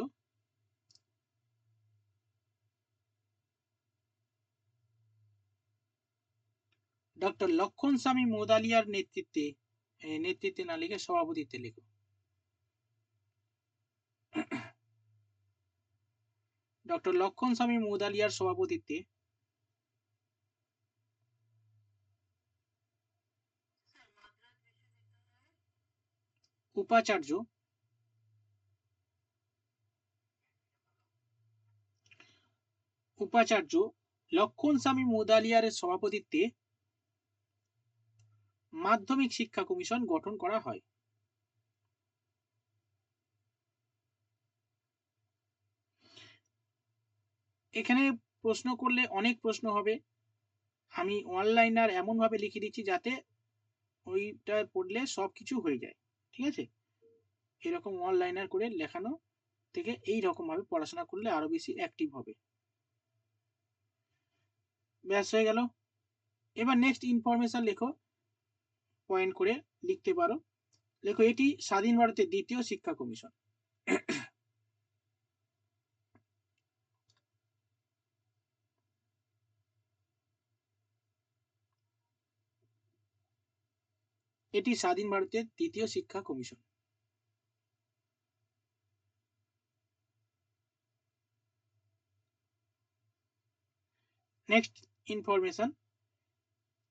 ডক্টর লক্ষণ স্বামী মোদালিয়ার নেতৃত্বে না লিখে সভাপতিত্বে লেখো, ডক্টর লক্ষণ স্বামী মোদালিয়ার সভাপতিত্বে উপাচার্য লক্ষণ স্বামী মোদালিয়ার সভাপতিত্বে মাধ্যমিক শিক্ষা কমিশন গঠন করা হয়। এখানে প্রশ্ন করলে অনেক প্রশ্ন হবে, আমি অনলাইনার এমন ভাবে লিখে দিচ্ছি যাতে ওইটা পড়লে সবকিছু হয়ে যায়, ঠিক আছে? এরকম অনলাইনার করে লেখানো থেকে এই রকম ভাবে পড়াশোনা করলে আরো বেশি অ্যাক্টিভ হবে। ব্যাস হয়ে গেল। এবার নেক্সট ইনফরমেশন লেখো, পয়েন্ট করে লিখতে পারো। লেখো এটি স্বাধীন ভারতের দ্বিতীয় শিক্ষা কমিশন। এটি স্বাধীন ভারতের দ্বিতীয় শিক্ষা কমিশন। নেক্সট ইনফরমেশন,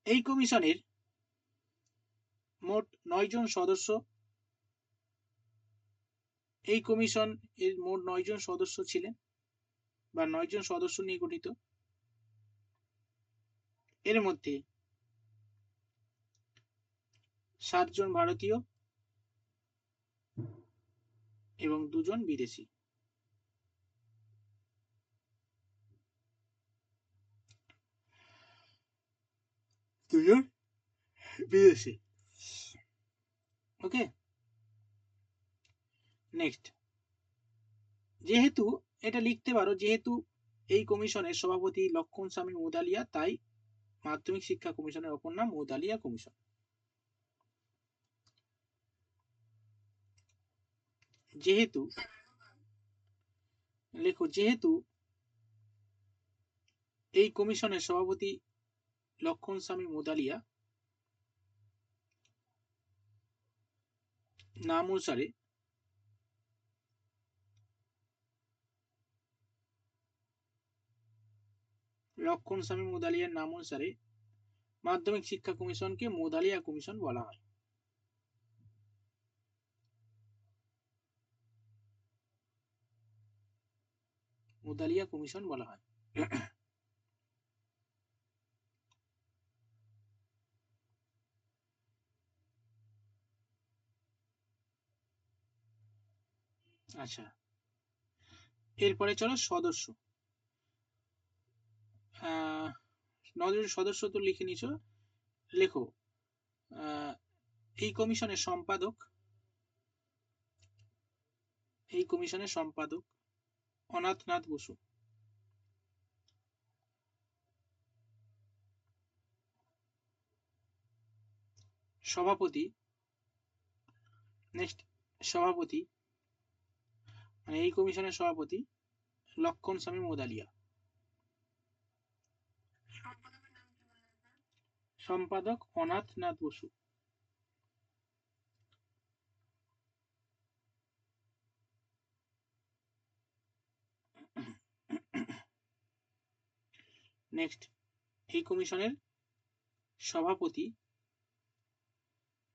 এই কমিশনের মোট 9 জন সদস্য, এই কমিশন এর মোট 9 জন সদস্য ছিলেন বা 9 জন সদস্য নিয়ে গঠিত। এর মধ্যে 7 জন ভারতীয় এবং 2 জন বিদেশি। ওকে, নেক্সট, যেহেতু এটা লিখতে পারো, যেহেতু এই কমিশনের সভাপতি লক্ষণ স্বামী মোদালিয়া, তাই মাধ্যমিক শিক্ষা কমিশনের অপর নাম মোদালিয়া কমিশন। যেহেতু লেখো, যেহেতু এই কমিশনের সভাপতি লক্ষণ স্বামী মোদালিয়া, নাম অনুসারে লক্ষণ স্বামী মোদালিয়ার নাম অনুসারে মাধ্যমিক শিক্ষা কমিশনকে মোদালিয়া কমিশন বলা হয়। মোদালিয়া কমিশন বলা হয়। আচ্ছা, এরপরে চলো সদস্য। 9 জন সদস্য তো লিখে নিছো, লেখো এই কমিশনের সম্পাদক অনাথনাথ বসু। সভাপতি, নেক্সট, সভাপতি মানে এই কমিশনের সভাপতি লক্ষণ স্বামী মোদালিয়া। সম্পাদক অনাথনাথ বসু। নেক্সট, এই কমিশনের সভাপতি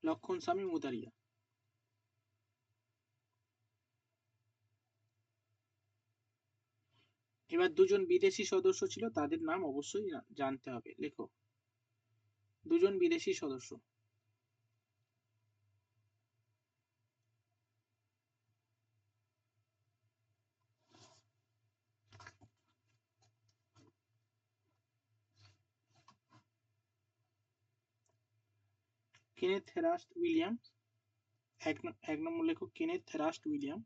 লক্ষণ স্বামী মোদালিয়া। এবার দুজন বিদেশি সদস্য ছিল, তাদের নাম অবশ্যই জানতে হবে, লেখো। দুজন বিদেশি সদস্য। কেনেথ রাস্ট উইলিয়াম, এক নম্বর লেখো, Kenneth Rust William.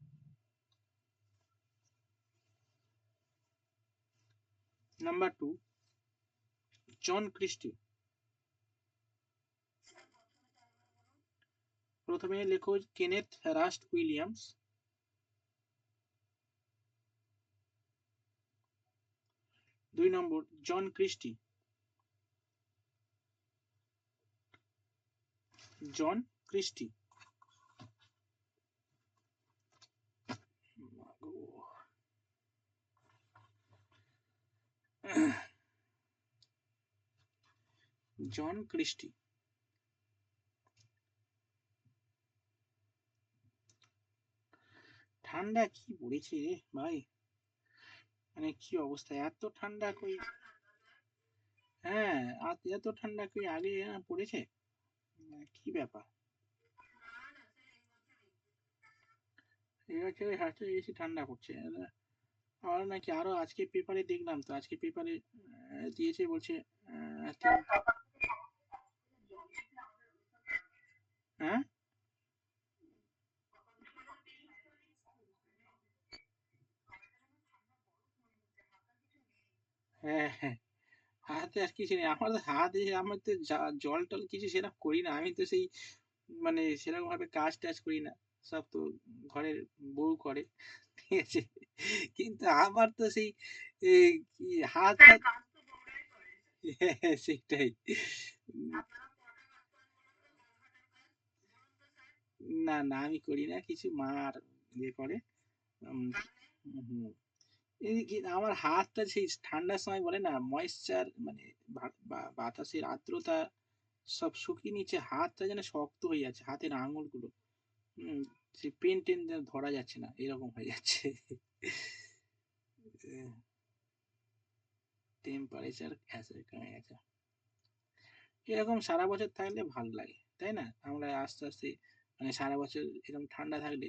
Number 2, John Christie. প্রথমে লেখো কেনেথ রাস্ট উইলিয়ামস। দুই নম্বর John Christie. John Christie. John Christie. ঠান্ডা কি পড়েছে রে ভাই, মানে কি অবস্থা, এত ঠান্ডা কই, হ্যাঁ এত ঠান্ডা কই আগে পড়েছে, কি ব্যাপার। এবছরে সবচেয়ে বেশি ঠান্ডা পড়ছে। আর নাকি আরো আজকে পেপারে দেখলাম, তো আজকে পেপারে দিয়েছে, বলছে হ্যাঁ হ্যাঁ হ্যাঁ, হাতে আর কিছু নেই আমার, হাতে আমার তো জল টল কিছু সেরকম করি না, আমি তো সেই মানে সেরকম ভাবে কাজ টাজ করি না, সব তো ঘরের বউ করে, ঠিক আছে, কিন্তু আমার তো সেই এ, কি হাত হাত, হ্যাঁ, সেটাই। না না আমি করি না কিছু, মা আর ইয়ে করে। উম, হুম। এই কি আমার হাতটা সেই ঠান্ডার সময় বলে না ময়েশ্চার, মানে বাতাসের আর্দ্রতা সব শুকিয়ে নিচ্ছে, হাতটা যেন শক্ত হয়ে যাচ্ছে, হাতের আঙুলগুলো, হুম, সে পেন টেন যেন ধরা যাচ্ছে না, এরকম হয়ে যাচ্ছে। টেম্পারেচার কমে গেছে। এরকম সারা বছর থাকলে ভালো লাগে, তাই না, আমরা আস্তে আস্তে মানে সারা বছর এরকম ঠান্ডা থাকলে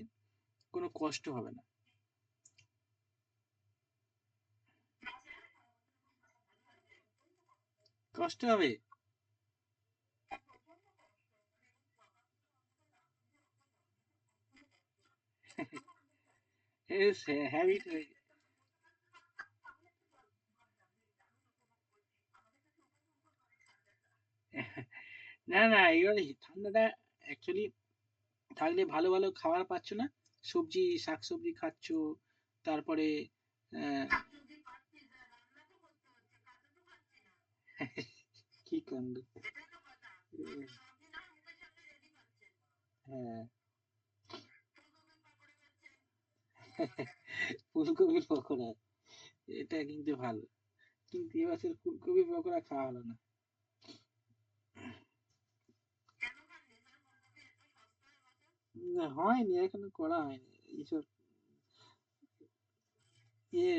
কোনো কষ্ট হবে না। কষ্ট হবে। হ্যাবিট হয়ে, না না এবার ঠান্ডাটা অ্যাকচুয়ালি থাকলে ভালো ভালো খাবার পাচ্ছ না, সবজি শাকসবজি খাচ্ছ, তারপরে আহ, কি কাণ্ড। হ্যাঁ, ফুলকপির পকোড়া, এটা কিন্তু ভালো, কিন্তু এবছর ফুলকপির পকোড়া খাওয়া হলো না। না, হয়নি এখনো করা হয়নি এইসব, ইয়ে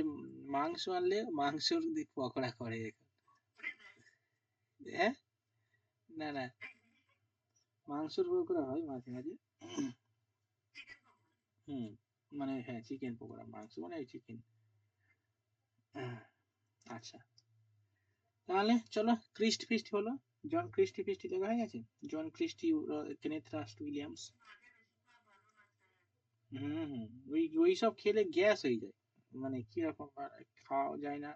মাংস আনলে মাংসর পকোড়া করে এখন। হ্যাঁ, না না, মাংসর পকোড়া হয় মাঝে মাঝে। হুম, মানে হ্যাঁ চিকেন পকোড়া, মাংস মানে চিকেন। আচ্ছা, তাহলে চলো ক্রিস্ট ফিস্ট হলো, জন ক্রিস্টি ফিস্টি দেখা হয়ে গেছে, John Christie, Kenneth Rust Williams. Hmm hmm, ওই ওই সব খেলে গ্যাস হয়ে যায়, মানে কিরকম খাওয়া যায় না,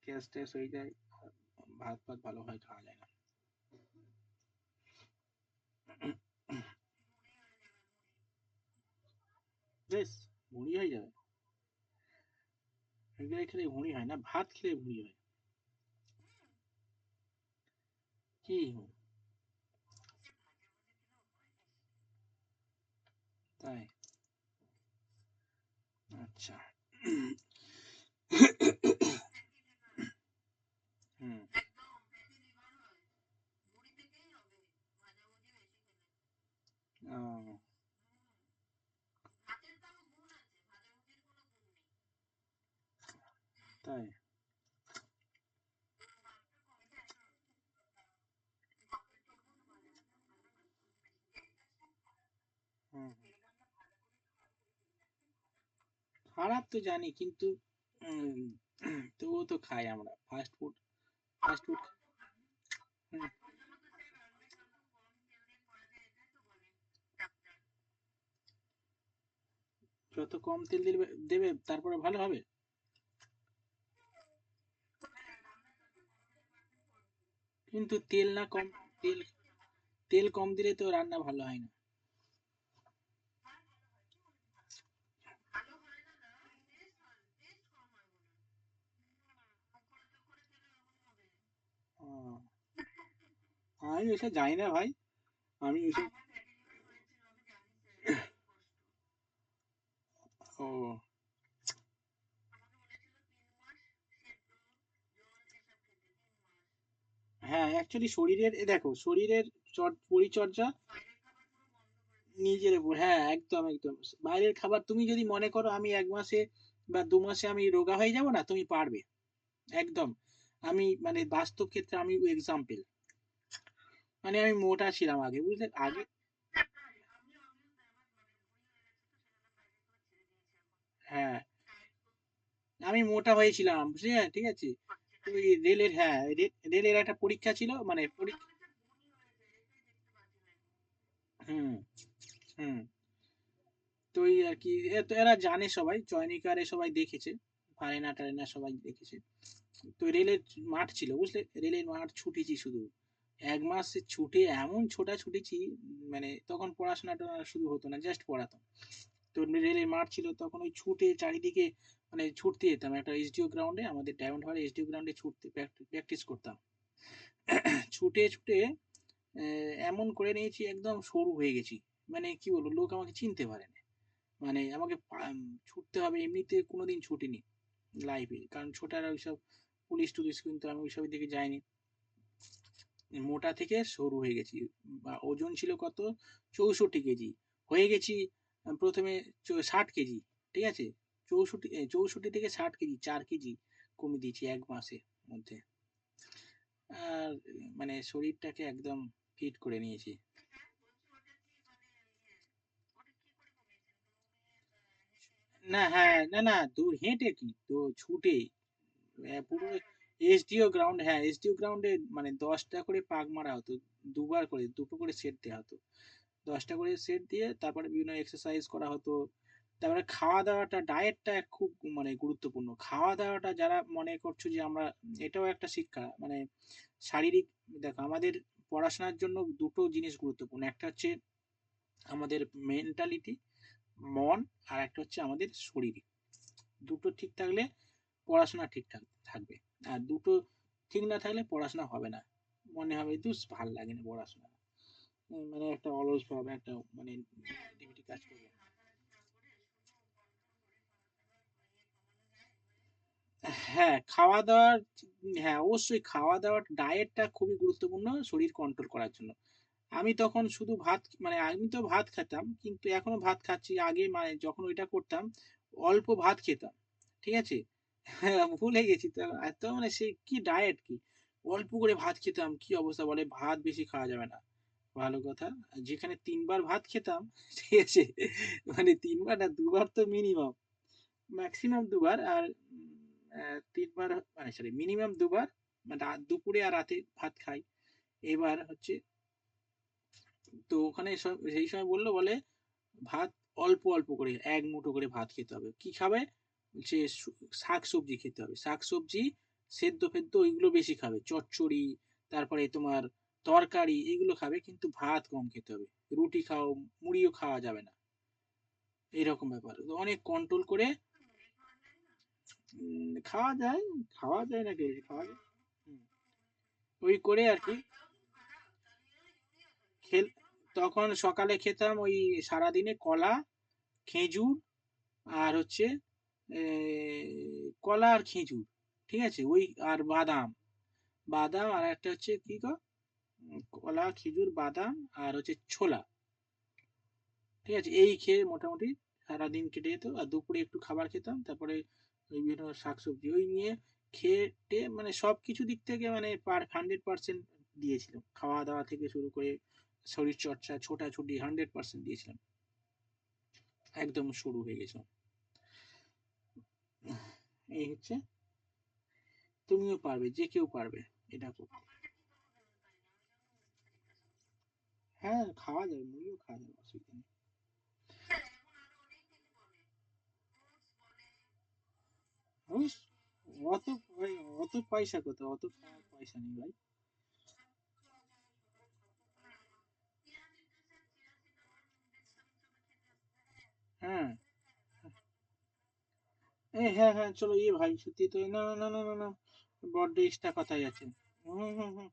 গ্যাস ট্যাস হয়ে যায়, ভাত ফাত ভালো হয় খাওয়া যায় না। বেশ, ভুঁড়ি হয়ে যাবে, এগুলো খেলে ভুঁড়ি হয় না, ভাত খেলে ভুঁড়ি হয়। কি? তাই? আচ্ছা। হুম। ও, তাই? হুম, খারাপ তো জানি, কিন্তু উম, তবুও তো খাই আমরা ফাস্ট ফুড। ফাস্ট ফুড যত কম তেল দিবে দেবে তারপরে ভালো হবে। কিন্তু তেল না কম, তেল তেল কম দিলে তো রান্না ভালো হয় না। ও, আমি ওইসব জানি না ভাই। আমি ওইসব ও, হ্যাঁ অ্যাকচুয়ালি শরীরের দেখো শরীরের পরিচর্যা নিজের উপর, হ্যাঁ একদম একদম। বাইরের খাবার তুমি যদি মনে করো আমি 1 মাসে বা 2 মাসে আমি রোগা হয়ে যাব না, তুমি পারবে একদম। আমি মানে বাস্তব ক্ষেত্রে আমি এক্সাম্পল, মানে আমি মোটা ছিলাম আগে, বুঝলে আগে। হ্যাঁ আমি মোটা হয়েছিলাম, বুঝলে, ঠিক আছে। ওই রেলের, হ্যাঁ রেলের একটা পরীক্ষা ছিল, মানে হুম হুম। তো ওই আর কি, তো এরা জানে সবাই, চয়নিকারে সবাই দেখেছে, ফারেনা টারেনা সবাই দেখেছে। তো রেলের মাঠ ছিল, বুঝলে, রেলের মাঠ ছুটেছি শুধু 1 মাস ছুটে এমন ছোটা ছুটেছি, মানে তখন পড়াশোনাটা শুরু হতো না, জাস্ট পড়াতাম। তো রেলের মাঠ ছিল তখন, ওই ছুটে চারিদিকে মানে ছুটতে যেতাম একটা এসডিও গ্রাউন্ডে, আমাদের ডায়মন্ড হারবার এসডিও গ্রাউন্ডে ছুটতে প্র্যাকটিস করতাম। ছুটে ছুটে এমন করে নিয়েছি একদম সরু হয়ে গেছি, মানে কি বলবো, লোক আমাকে চিনতে পারে না। মানে আমাকে ছুটতে হবে, এমনিতে কোনোদিন ছুটিনি লাইফে, কারণ ছোটার ওইসব পুলিশ টুলিশ, কিন্তু আমি ওইসবের দিকে যাইনি। মোটা থেকে সরু হয়ে গেছি। বা ওজন ছিল কত, 64 কেজি হয়ে গেছি। প্রথমে 60 কেজি, ঠিক আছে। 64 থেকে 60 কেজি, 4 কেজি কমে দিয়েছি 1 মাসের মধ্যে। আর মানে শরীরটাকে একদম ফিট করে নিয়েছি। না, হ্যাঁ, না না, দূর হেঁটে কি তো, ছুটে পুরো এসডিও গ্রাউন্ড, হ্যাঁ এসডিও গ্রাউন্ডে মানে 10টা করে পাক মারা হতো, দুবার করে, দুটো করে সেট দেওয়া হতো। 10টা করে সেট দিয়ে তারপরে বিভিন্ন এক্সারসাইজ করা হতো। তারপরে খাওয়া দাওয়াটা, ডায়েটটা খুব মানে গুরুত্বপূর্ণ। খাওয়া দাওয়াটা যারা মনে করছো যে আমরা, এটাও একটা শিক্ষা, মানে শারীরিক, দেখো আমাদের পড়াশোনার জন্য দুটো জিনিস গুরুত্বপূর্ণ, একটা হচ্ছে আমাদের মেন্টালিটি, মন, আর একটা হচ্ছে আমাদের শরীর। দুটো ঠিক থাকলে পড়াশোনা ঠিকঠাক থাকবে। আর দুটো ঠিক না থাকলে পড়াশোনা হবে না, মনে হবে দুস ভাল লাগে না পড়াশোনা, মানে একটা অলস ভাব, একটা মানে নেগেটিভিটি কাজ করবে। হ্যাঁ খাওয়া দাওয়ার, হ্যাঁ অবশ্যই খাওয়া দাওয়ার ডায়েটটা খুবই গুরুত্বপূর্ণ শরীর কন্ট্রোল করার জন্য। আমি তখন শুধু ভাত, মানে আমি তো ভাত খেতাম, কিন্তু এখনো ভাত খাচ্ছি, আগে মানে যখন ওইটা করতাম অল্প ভাত খেতাম, ঠিক আছে। হ্যাঁ, ভুলে গেছি তো এত, মানে সে কি ডায়েট কি, অল্প করে ভাত খেতাম, কি অবস্থা, বলে ভাত বেশি খাওয়া যাবে না, ভালো কথা। যেখানে 3 বার ভাত খেতাম, ঠিক আছে, মানে 3 বার না, 2 বার তো মিনিমাম, ম্যাক্সিমাম 2 বার, আর 3 বার, মানে সরি মিনিমাম 2 বার, মানে দুপুরে আর রাতে ভাত খাই। এবার হচ্ছে, তো ওখানে সেই সময় বললো, বলে ভাত অল্প অল্প করে 1 মুঠো করে ভাত খেতে হবে, কি খাবে, যে শাক সবজি খেতে হবে, শাক সবজি সেদ্ধ ফেদ্ধ ওইগুলো বেশি খাবে, চচ্চড়ি, তারপরে তোমার তরকারি এগুলো খাবে, কিন্তু ভাত কম খেতে হবে। রুটি খাও, মুড়িও খাওয়া যাবে না, এরকম ব্যাপার, তো অনেক কন্ট্রোল করে। খাওয়া যায়, খাওয়া যায় না, খাওয়া যায়। হুম, ওই করে আর কি খেল। তখন সকালে খেতাম ওই সারাদিনে কলা, খেজুর, আর হচ্ছে এ, কলা আর খেজুর, ঠিক আছে, ওই, আর বাদাম, বাদাম আর একটা হচ্ছে কি গো, কলা খেজুর বাদাম, আর হচ্ছে ছোলা, ঠিক আছে, এই খেয়ে মোটামুটি সারাদিন কেটে যেত। আর দুপুরে একটু খাবার খেতাম, তারপরে ওই বিভিন্ন শাকসবজি ওই নিয়ে খেটে মানে সবকিছু দিক থেকে মানে 100% দিয়েছিলাম, খাওয়া দাওয়া থেকে শুরু করে শরীর চর্চা ছোটাছুটি 100% দিয়েছিলাম, একদম শুরু হয়ে গেছে। এই হচ্ছে, তুমিও পারবে, যে কেউ পারবে এটা করতে। হ্যাঁ খাওয়া যাবে, মুড়িও খাওয়া যাবে, অসুবিধা নেই। অবশ্য অত ভাই, অত পয়সা কোথায়, অত খাওয়ার পয়সা নেই ভাই। হ্যাঁ হ্যাঁ হ্যাঁ চলো ভাই, সত্যি তো, না না না না না, বড্ড এক্সট্রা কথাই আছে। হুম।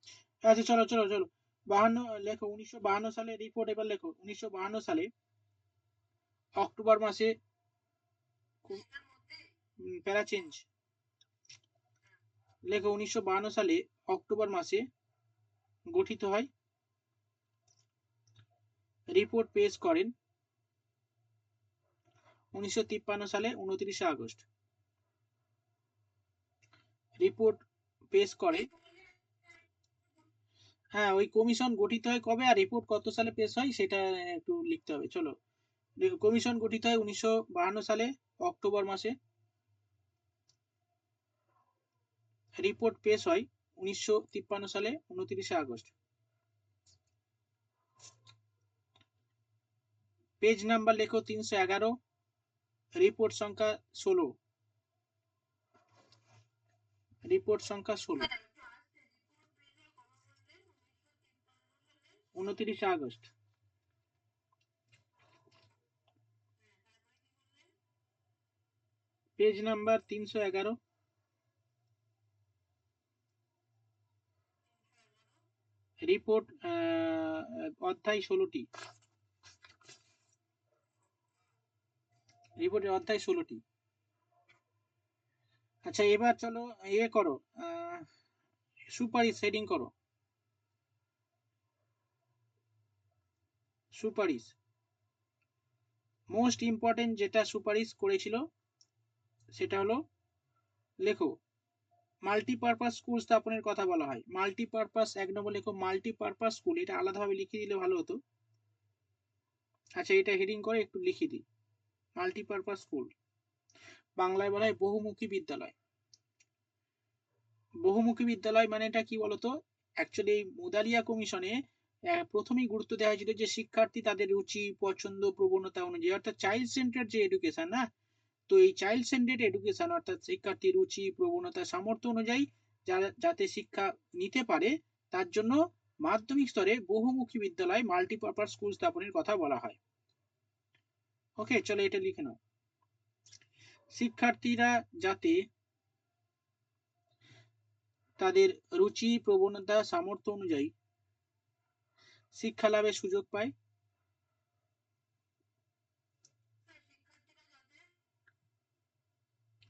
আচ্ছা চলো চলো চলো, 52 লেখো, 1952 সালে রিপোর্ট, এবার লেখো 1952 সালে অক্টোবর মাসে প্যারা চেঞ্জ, লেখো 1952 সালে অক্টোবর মাসে গঠিত হয়, রিপোর্ট পেশ করেন 1953 সালে 29 আগস্ট, রিপোর্ট পেশ করে। হ্যাঁ ওই কমিশন গঠিত হয় কবে আর রিপোর্ট কত সালে পেশ হয় সেটা একটু লিখতে হবে, চলো। দেখো, কমিশন গঠিত হয় 1952 সালে অক্টোবর মাসে, রিপোর্ট পেশ হয় 1953 সালে 29 আগস্ট। পেজ নাম্বার লেখো 311, রিপোর্ট সংখ্যা 16, রিপোর্ট সংখ্যা 16, 29 আগস্ট। পেজ নাম্বার 311, রিপোর্ট অধ্যায় 16টি, রিপোর্টের অধ্যায় 16টি। আচ্ছা এবার চলো করো, সুপারিশ হেডিং করো, সুপারিশ, মোস্ট ইম্পর্টেন্ট যেটা সুপারিশ করেছিল সেটা হলো, লেখো মাল্টিপারপাস স্কুল স্থাপনের কথা বলা হয়। মাল্টিপারপাস, এক নম্বর লেখো মাল্টিপারপাস স্কুল, এটা আলাদাভাবে লিখে দিলে ভালো হতো। আচ্ছা এটা হেডিং করে একটু লিখে দিই, মাল্টিপারপাস স্কুল, বাংলায় বলা হয় বহুমুখী বিদ্যালয়। বহুমুখী বিদ্যালয় মানে এটা কি বলতো, অ্যাকচুয়ালি এই মুদালিয়া কমিশনে প্রথমেই গুরুত্ব দেওয়া হয়েছিল যে শিক্ষার্থী তাদের রুচি পছন্দ প্রবণতা অনুযায়ী, অর্থাৎ চাইল্ড সেন্টার যে এডুকেশন না, তো এই চাইল্ড সেন্টার্ড এডুকেশন অর্থাৎ শিক্ষার্থীর রুচি প্রবণতা সামর্থ্য অনুযায়ী যাতে শিক্ষা নিতে পারে, তার জন্য মাধ্যমিক স্তরে বহুমুখী বিদ্যালয় মাল্টিপারপাস স্কুল স্থাপনের কথা বলা হয়। ওকে চলো এটা লিখে নাও, শিক্ষার্থীরা যাতে তাদের রুচি প্রবণতা সামর্থ্য অনুযায়ী শিক্ষা লাভের সুযোগ পায়,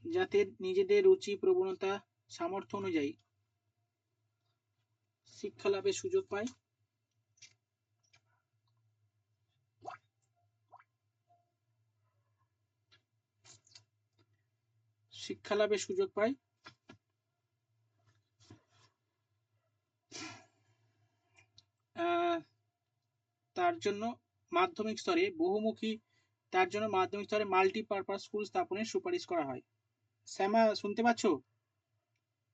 যাতে নিজেদের রুচি প্রবণতা সামর্থ্য অনুযায়ী শিক্ষা লাভের সুযোগ পায়, শিক্ষা লাভের সুযোগ পায়, তার জন্য মাধ্যমিক স্তরে বহুমুখী, তার জন্য মাধ্যমিক স্তরে মাল্টিপারপাস স্কুল স্থাপনের সুপারিশ করা হয়। শ্যামা শুনতে পাচ্ছ,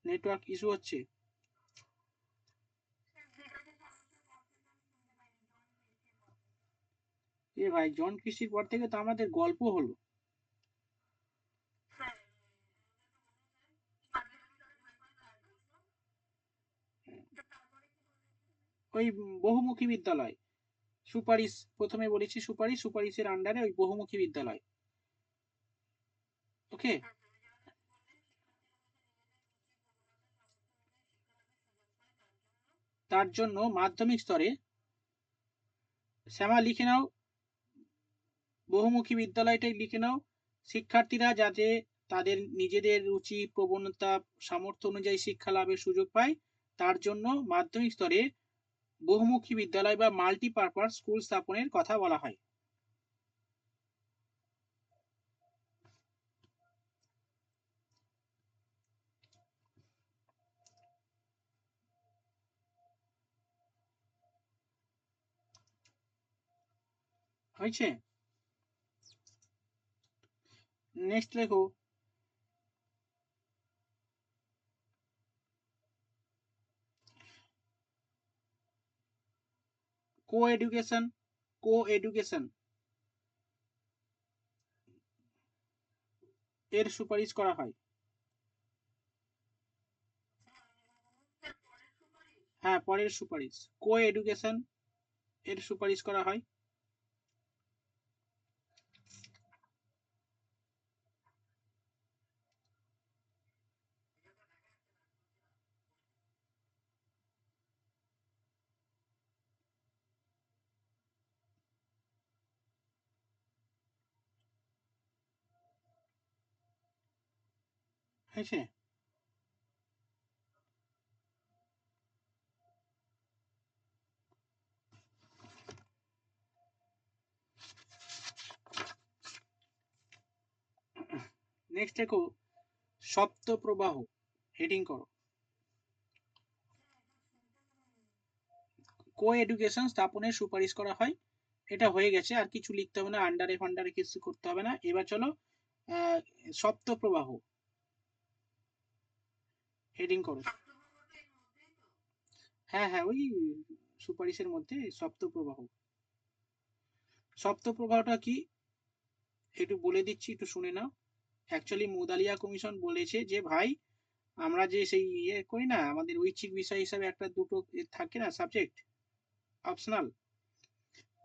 নেটওয়ার্ক ইস্যু হচ্ছে। এ ভাই জন কৃষির পর থেকে তো আমাদের গল্প হলো। ওই বহুমুখী বিদ্যালয় সুপারিশ, প্রথমে বলেছি সুপারিশ, সুপারিশের আন্ডারে ওই বহুমুখী বিদ্যালয়। ওকে তার জন্য মাধ্যমিক স্তরে, শ্যামা লিখে নাও, বহুমুখী বিদ্যালয়টাই লিখে নাও, শিক্ষার্থীরা যাতে তাদের নিজেদের রুচি প্রবণতা সামর্থ্য অনুযায়ী শিক্ষা লাভের সুযোগ পায়, তার জন্য মাধ্যমিক স্তরে বহুমুখী বিদ্যালয় বা মাল্টিপারপাস স্কুল স্থাপনের কথা বলা হয়। হয়েছে। নেক্সট লেখো কো এডুকেশন। কো এডুকেশন এর সুপারিশ করা হয়। হ্যাঁ, পরের সুপারিশ কো এডুকেশন এর সুপারিশ করা হয়। হয়েছে। নেক্সট দেখো সপ্ত প্রবাহ, হেডিং করো। কো এডুকেশন স্থাপনের সুপারিশ করা হয়। এটা হয়ে গেছে, আর কিছু লিখতে হবে না, আন্ডারে ফান্ডারে কিছু করতে হবে না। এবার চলো সপ্ত প্রবাহ, হেডিং করো। হ্যাঁ হ্যাঁ, ওই সুপারিশের মধ্যে সপ্ত প্রবাহ। সপ্ত প্রবাহটা কি একটু বলে দিচ্ছি, একটু শুনে নাও। অ্যাকচুয়ালি মুদালিয়া কমিশন বলেছে যে ভাই, আমরা যে সেই ইয়ে করি না, আমাদের ঐচ্ছিক বিষয় হিসাবে একটা দুটো থাকে না সাবজেক্ট, অপশনাল।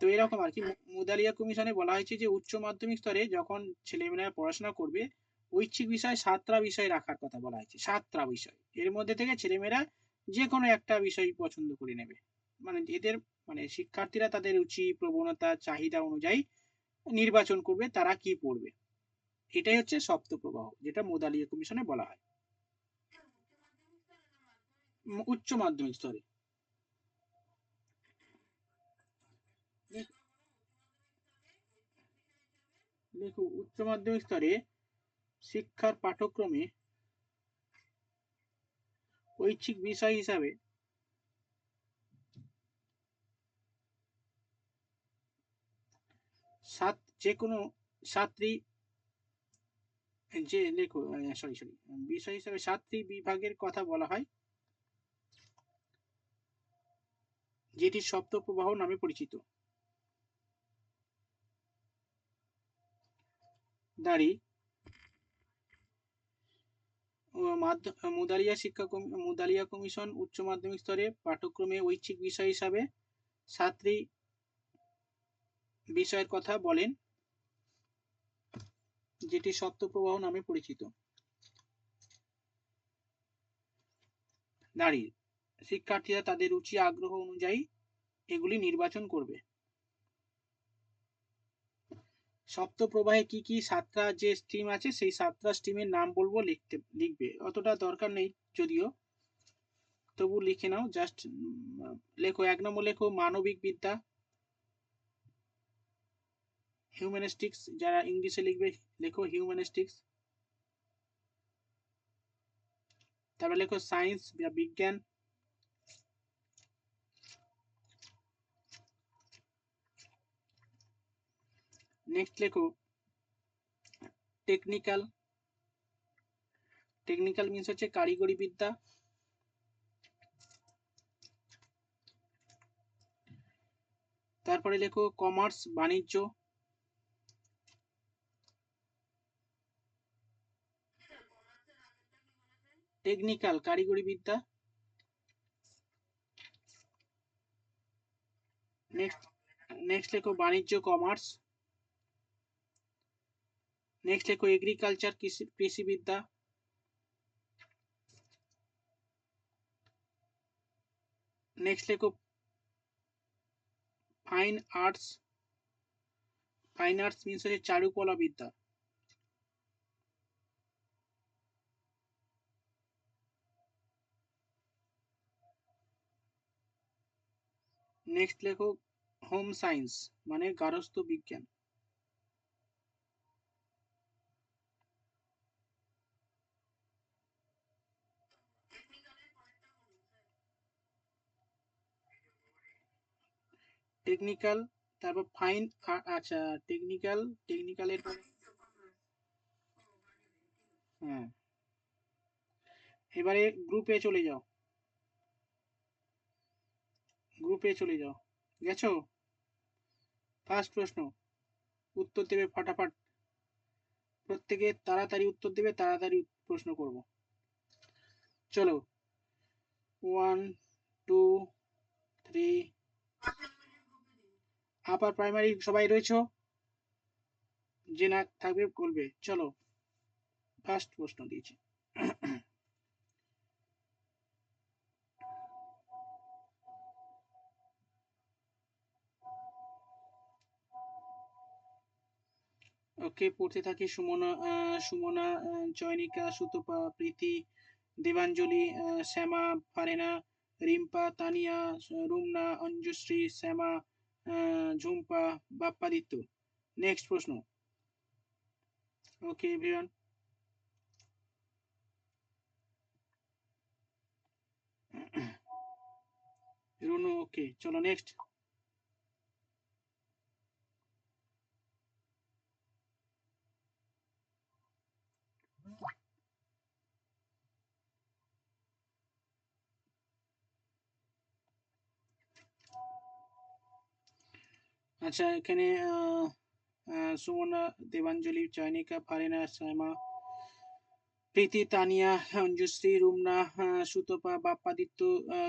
তো এরকম আর কি, মুদালিয়া কমিশনে বলা হয়েছে যে উচ্চ মাধ্যমিক স্তরে যখন ছেলেমেয়েরা পড়াশোনা করবে, ঐচ্ছিক বিষয় 7টা বিষয় রাখার কথা বলা হয়েছে। 7টা বিষয়, এর মধ্যে থেকে ছেলেমেয়েরা যে কোনো একটা বিষয় পছন্দ করে নেবে। মানে এদের মানে শিক্ষার্থীরা তাদের রুচি, প্রবণতা, চাহিদা অনুযায়ী নির্বাচন করবে তারা কি পড়বে। এটাই হচ্ছে সপ্ত প্রবাহ, যেটা মুদালিয়া কমিশনে বলা হয়। উচ্চ মাধ্যমিক স্তরে। দেখো উচ্চ মাধ্যমিক স্তরে শিক্ষার পাঠ্যক্রমে ঐচ্ছিক বিষয় হিসাবে সাত যে কোনো সাতটি, যে লেখো সরি সরি বিষয় হিসাবে 7টি বিভাগের কথা বলা হয়, যেটি সপ্ত প্রবাহ নামে পরিচিত। দাঁড়ি মুদালিয়া কমিশন উচ্চ মাধ্যমিক স্তরে পাঠ্যক্রমে ঐচ্ছিক বিষয় হিসাবে 7টি বিষয়ের কথা বলেন, যেটি সপ্ত প্রবাহ নামে পরিচিত। দাঁড়ি শিক্ষার্থীরা তাদের রুচি আগ্রহ অনুযায়ী এগুলি নির্বাচন করবে। সপ্ত প্রবাহে কি কি 7টা যে স্ট্রিম আছে, সেই 7টা স্ট্রিমের নাম বলবো, লিখবে, অতটা দরকার নেই যদিও, তবু লিখে নাও জাস্ট। লেখো 1 নম্বর লেখো মানবিক বিদ্যা, হিউম্যানিস্টিক্স, যারা ইংলিশে লিখবে লেখো হিউম্যানিস্টিক্স। তারপর লেখো সায়েন্স বা বিজ্ঞান। নেক্সট লেখো টেকনিক্যাল। টেকনিক্যাল মিন্স হচ্ছে কারিগরি বিদ্যা। তারপরে লেখো কমার্স, বাণিজ্য। টেকনিক্যাল কারিগরি বিদ্যা। নেক্সট নেক্সট লেখো বাণিজ্য, কমার্স। নেক্সট লেখো এগ্রিকালচার, কৃষিবিদ্যা। নেক্সট লেখো fine arts. Fine arts means হচ্ছে চারুকলা বিদ্যা। নেক্সট লেখো হোম সায়েন্স, মানে গার্হস্থ্য বিজ্ঞান। টেকনিক্যাল তারপর ফাইন, আচ্ছা টেকনিক্যাল, টেকনিক্যালের হ্যাঁ। এবারে গ্রুপে চলে যাও, গ্রুপে চলে যাও, গেছো? ফার্স্ট প্রশ্ন, উত্তর দেবে ফাটাফাট, প্রত্যেকে তাড়াতাড়ি উত্তর দেবে, তাড়াতাড়ি প্রশ্ন করব। চলো, 1 2 3। আপার প্রাইমারি সবাই রয়েছো? যে না থাকবে বলবে। চলো, ফার্স্ট প্রশ্ন দিয়েছি। ওকে, পড়তে থাকি। সুমনা, সুমনা, চয়নিকা, সুতপা, প্রীতি, দেবাঞ্জলি, শ্যামা, ফারেনা, রিম্পা, তানিয়া, রুমনা, অঞ্জুশ্রী, শ্যামা, ঝুম্পা, বাপ্পাদিত্য। নেক্সট প্রশ্ন। Okay everyone. রুনু, ওকে চলো নেক্সট। আচ্ছা, এখানে সুমনা, দেবাঞ্জলি, চয়নিকা, ফারেনা, শ্যামা, প্রীতি, তানিয়া, অঞ্জুশ্রী, রুমনা, সুতপা, বাপ্পাদিত্য,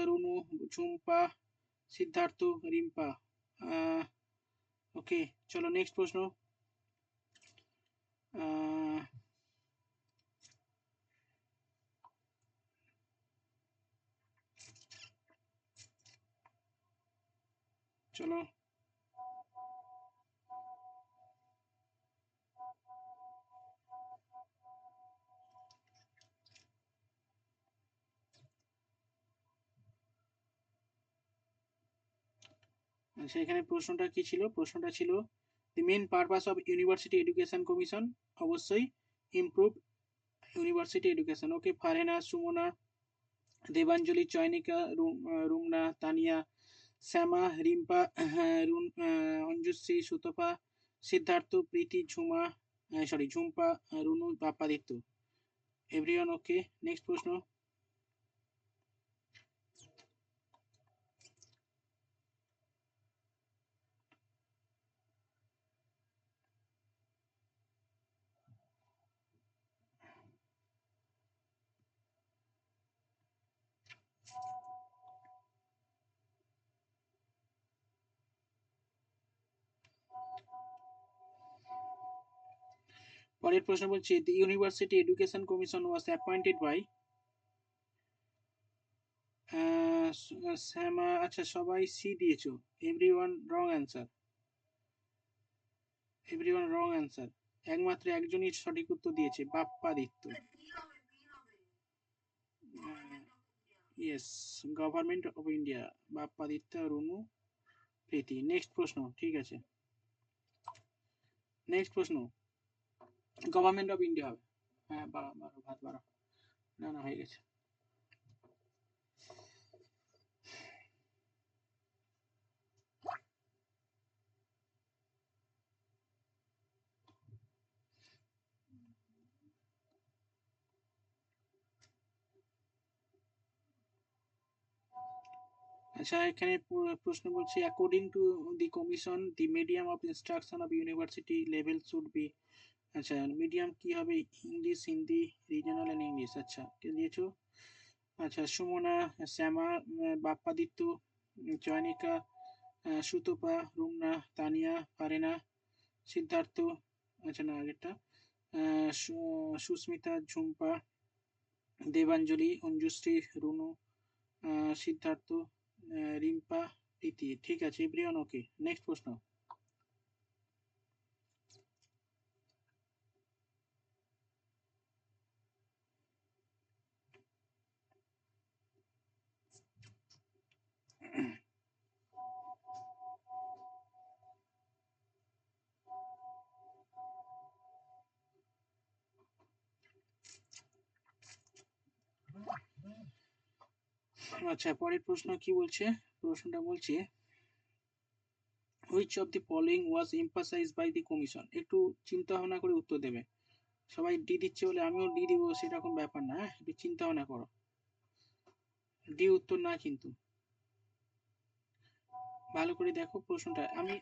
রুনু, ঝুম্পা, সিদ্ধার্থ, রিম্পা। ওকে চলো নেক্সট প্রশ্ন। আহ, চলো, আচ্ছা এখানে প্রশ্নটা কি ছিল? প্রশ্নটা ছিল the main purpose of university education commission. অবশ্যই improve university education. Okay, Farhana, Sumana, Debanjali, Chayanika, Rumna, Tania, Shyama, Rimpa, Anjushree, Sutapa, Siddhartha, Preeti, Jhumpa, Runu, Bappaditya. Everyone okay. Next প্রশ্ন। পরের প্রশ্ন বলছি, the university education commission was appointed by. Shyama, আচ্ছা সবাই সি দিয়েছো। Everyone wrong answer, everyone wrong answer. একমাত্র একজনই সঠিক উত্তর দিয়েছে, Bappaditya. Yes, government of India, Bappaditya, Runu, Preeti. Next প্রশ্ন, ঠিক আছে। নেক্সট প্রশ্ন, গভর্নমেন্ট অফ ইন্ডিয়া হবে। হ্যাঁ, বারো বারো ভাত বারো। না না, হয়ে গেছে। আচ্ছা, এখানে প্রশ্ন বলছে, according to the commission the medium of instruction of university level should be. আচ্ছা, মিডিয়াম কি হবে? English, Hindi, regional and English. আচ্ছা, কে দিয়েছো? আচ্ছা, সুমনা, শ্যামা, বাপ্পাদিত্য, চয়নিকা, সুতপা, রুমনা, তানিয়া, ফারেনা, সিদ্ধার্থ। আচ্ছা না, আগেরটা সুস্মিতা, ঝুম্পা, দেবাঞ্জলি, অঞ্জুশ্রী, রুনু, সিদ্ধার্থ, রিম্পা, প্রীতি। ঠিক আছে এভরিওয়ান ওকে। নেক্সট প্রশ্ন। আচ্ছা, পরের প্রশ্ন কি বলছে? প্রশ্নটা বলছে, which of the following was emphasised by the commission. একটু চিন্তা ভাবনা করে উত্তর দেবে। সবাই ডি দিচ্ছে বলে আমিও ডি দিব সেরকম ব্যাপার না, হ্যাঁ একটু চিন্তা ভাবনা করো। ডি উত্তর না কিন্তু, ভালো করে দেখো প্রশ্নটা। আমি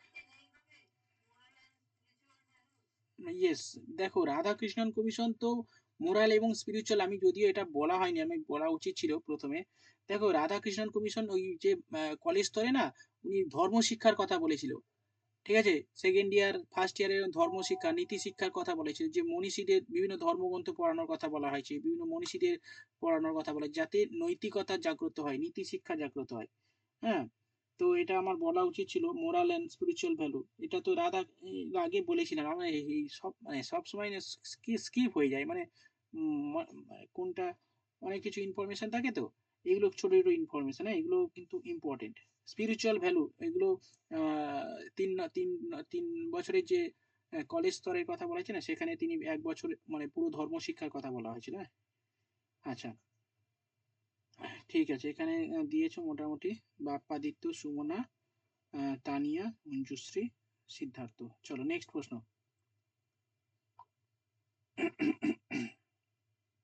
ইয়েস, দেখো রাধাকৃষ্ণন কমিশন তো মোরাল এবং স্পিরিচুয়াল, আমি যদিও এটা বলা হয়নি, আমি বলা উচিত ছিল প্রথমে। দেখো রাধাকৃষ্ণন কমিশন ওই যে কলেজ স্তরে না, উনি ধর্ম শিক্ষার কথা বলেছিল, ঠিক আছে। সেকেন্ড ইয়ার ফার্স্ট ইয়ারে ধর্ম শিক্ষা নীতি শিক্ষার কথা বলেছিল, যে মনীষীদের বিভিন্ন ধর্মগ্রন্থ পড়ানোর কথা বলা হয়েছে, বিভিন্ন মনীষীদের পড়ানোর কথা বলে, যাতে নৈতিকতা জাগ্রত হয়, নীতি শিক্ষা জাগ্রত হয়। হ্যাঁ, তো এটা আমার বলা উচিত ছিল, মোরাল অ্যান্ড স্পিরিচুয়াল ভ্যালু। এটা তো রাধা আগে বলেছিলাম, আমার এই সব মানে সব সময় স্কিপ হয়ে যায়, মানে কোনটা অনেক কিছু ইনফরমেশন থাকে তো, এগুলো ছোট ছোট ইনফরমেশন, হ্যাঁ এগুলো কিন্তু ইম্পর্টেন্ট। স্পিরিচুয়াল ভ্যালু এগুলো তিন তিন 3 বছরের যে কলেজ স্তরের কথা বলা হয়েছে না, সেখানে তিনি 1 বছর মানে পুরো ধর্ম শিক্ষার কথা বলা হয়েছিল, হ্যাঁ। আচ্ছা, ঠিক আছে, এখানে দিয়েছো মোটামুটি বাপ্পাদিত্য, সুমনা, তানিয়া, মঞ্জুশ্রী, সিদ্ধার্থ। চলো নেক্সট প্রশ্ন।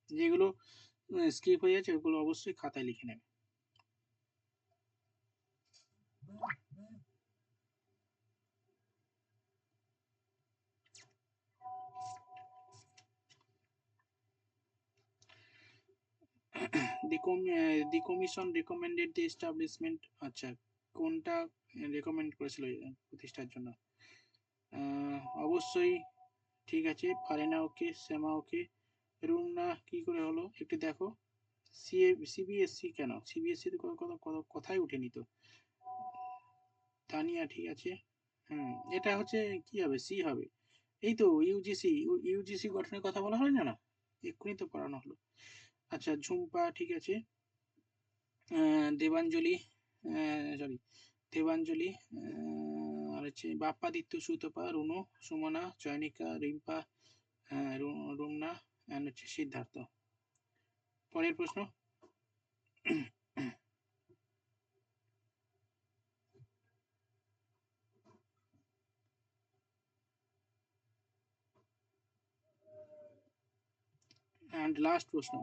যেগুলো স্কিপ হয়ে যাচ্ছে ওগুলো অবশ্যই খাতায় লিখে নেবে। দি কমিশন রেকমেন্ডেড দি এস্টাবলিশমেন্ট, আচ্ছা কোনটা রেকমেন্ড করেছিল প্রতিষ্ঠার জন্য? অবশ্যই, ঠিক আছে, ফারেনা ওকে, শ্যামা ওকে, রুমনা কি করে হলো একটু দেখো। সিবিএসসি কেন, সিবিএসসি তো কথাই উঠেনি তো। তানিয়া ঠিক আছে, এটা হচ্ছে কি হবে, সি হবে। এই তো ইউজিসি, ইউজিসি গঠনের কথা বলা হয় না, না এক্ষুনি তো পড়ানো হলো। আচ্ছা ঝুম্পা ঠিক আছে, দেবাঞ্জলি, সরি দেবাঞ্জলি, আর হচ্ছে বাপ্পাদিত্য, সুতপা, রুনু, সুমনা, চয়নিকা, রিম্পা, রুমনা অ্যান্ড হচ্ছে সিদ্ধার্থ। পরের প্রশ্ন। অ্যান্ড লাস্ট প্রশ্ন।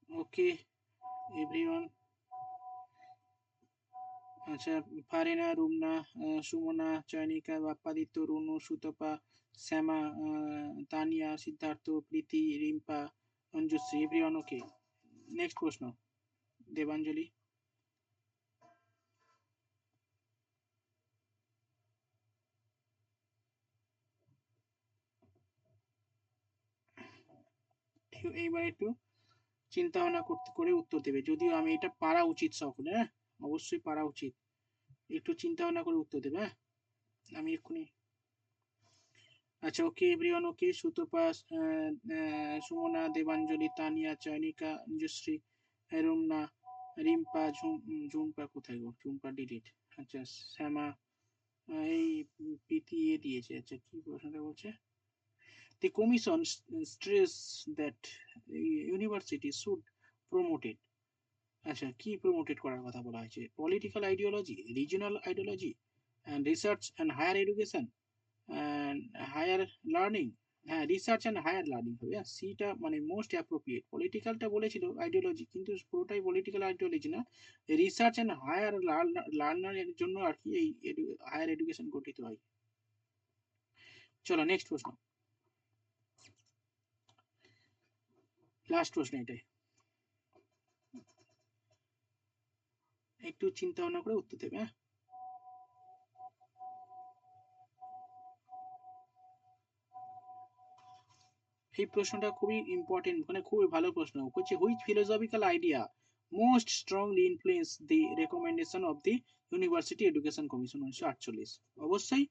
Okay everyone. আচ্ছা, Farina, Rumna, Sumana, Chayanika, Bappaditya, Runu, Sutapa, Shyama, Tania, Siddhartha, Preeti, Rimpa, Manjushree, everyone okay. Next প্রশ্ন, দেবাঞ্জলি। এইবার একটু চিন্তা ভাবনা করে উত্তর দেবে, যদিও আমি এটা পারা উচিত সকলে, হ্যাঁ অবশ্যই পারা উচিত, একটু চিন্তা ভাবনা করে উত্তর দেবে, হ্যাঁ আমি এক্ষুনি। আচ্ছা okay everyone okay, Sutapa, Sumana, Debanjali, Tania, Chayanika, Anjushree, Rumna, Rimpa, Jhumpa কোথায় গো, ঝুম্পা ডিলিট। আচ্ছা শ্যামা, এই প্রীতি এ দিয়েছে। আচ্ছা কি প্রশ্নটা বলছে? The commission stress that university should promote it. আচ্ছা কি প্রমোটেড করার কথা বলা হয়েছে? Political ideology, regional ideology, and research and higher education, and higher learning. হ্যাঁ রিসার্চ অ্যান্ড হায়ার লার্নিং হবে, সিটা মানে মোস্ট অ্যাপ্রোপ্রিয়েট। পলিটিক্যালটা বলেছিল আইডিওলজি, কিন্তু পুরোটাই পলিটিক্যাল আইডিওলজি না, রিসার্চ অ্যান্ড হায়ার লার্নারের জন্য আর কি এই হায়ার এডুকেশন গঠিত হয়। চলো নেক্সট প্রশ্ন, লাস্ট প্রশ্ন এটাই, একটু চিন্তা ভাবনা করে উত্তর দেবে, হ্যাঁ। এই প্রশ্নটা খুবই ইম্পর্টেন্ট, মানে খুবই ভালো প্রশ্ন হচ্ছে, which philosophical idea most strongly influence the recommendation of the university education commission 1948। অবশ্যই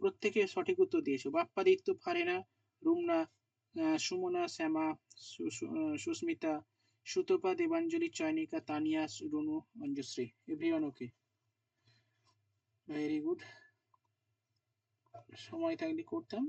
প্রত্যেকে সঠিক উত্তর দিয়েছো, Bappaditya, Farena, Rumna, Sumana, Shyama, Susmita, Sutapa, Debanjali, Chayanika, Tania, Runu, Manjushree, everyone okay, very good. সময় থাকলে করতাম।